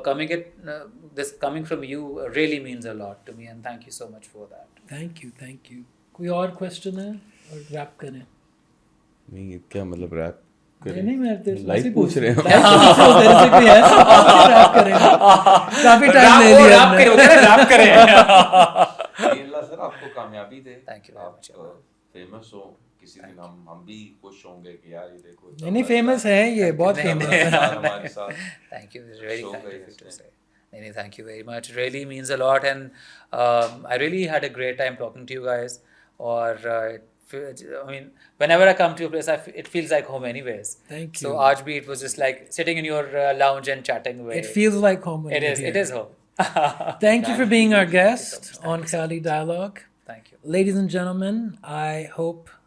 coming from you really means a lot to me, and thank you so much for that. Thank you. کوئی اور کویسچن ہے اور ریپ کریں؟ نہیں کیا مطلب ریپ نہیں میں لائف پوچھ رہے ہیں. کافی ٹائم لے لیا ریپ کریں. اللہ سر آپ کو کامیابی دے, تھینک یو آپ فیمس ہو کسی دن, ہم بھی خوش ہوں گے کہ یار یہ دیکھو. نہیں فیمس ہے, یہ بہت فیمس ہے ہمارے ساتھ. Thank you very much. نہیں thank you very much, it really means a lot, and I really had a great time talking to you guys. Or I mean whenever I come to your place it feels like home anyways. Thank you. So aaj bhi it was just like sitting in your lounge and chatting away. It feels like home. It is home. Thank you for being our guest on Khayali Dialogue. Thank you. Ladies and gentlemen,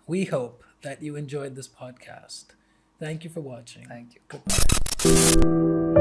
we hope that you enjoyed this podcast. Thank you for watching. Thank you. Goodbye.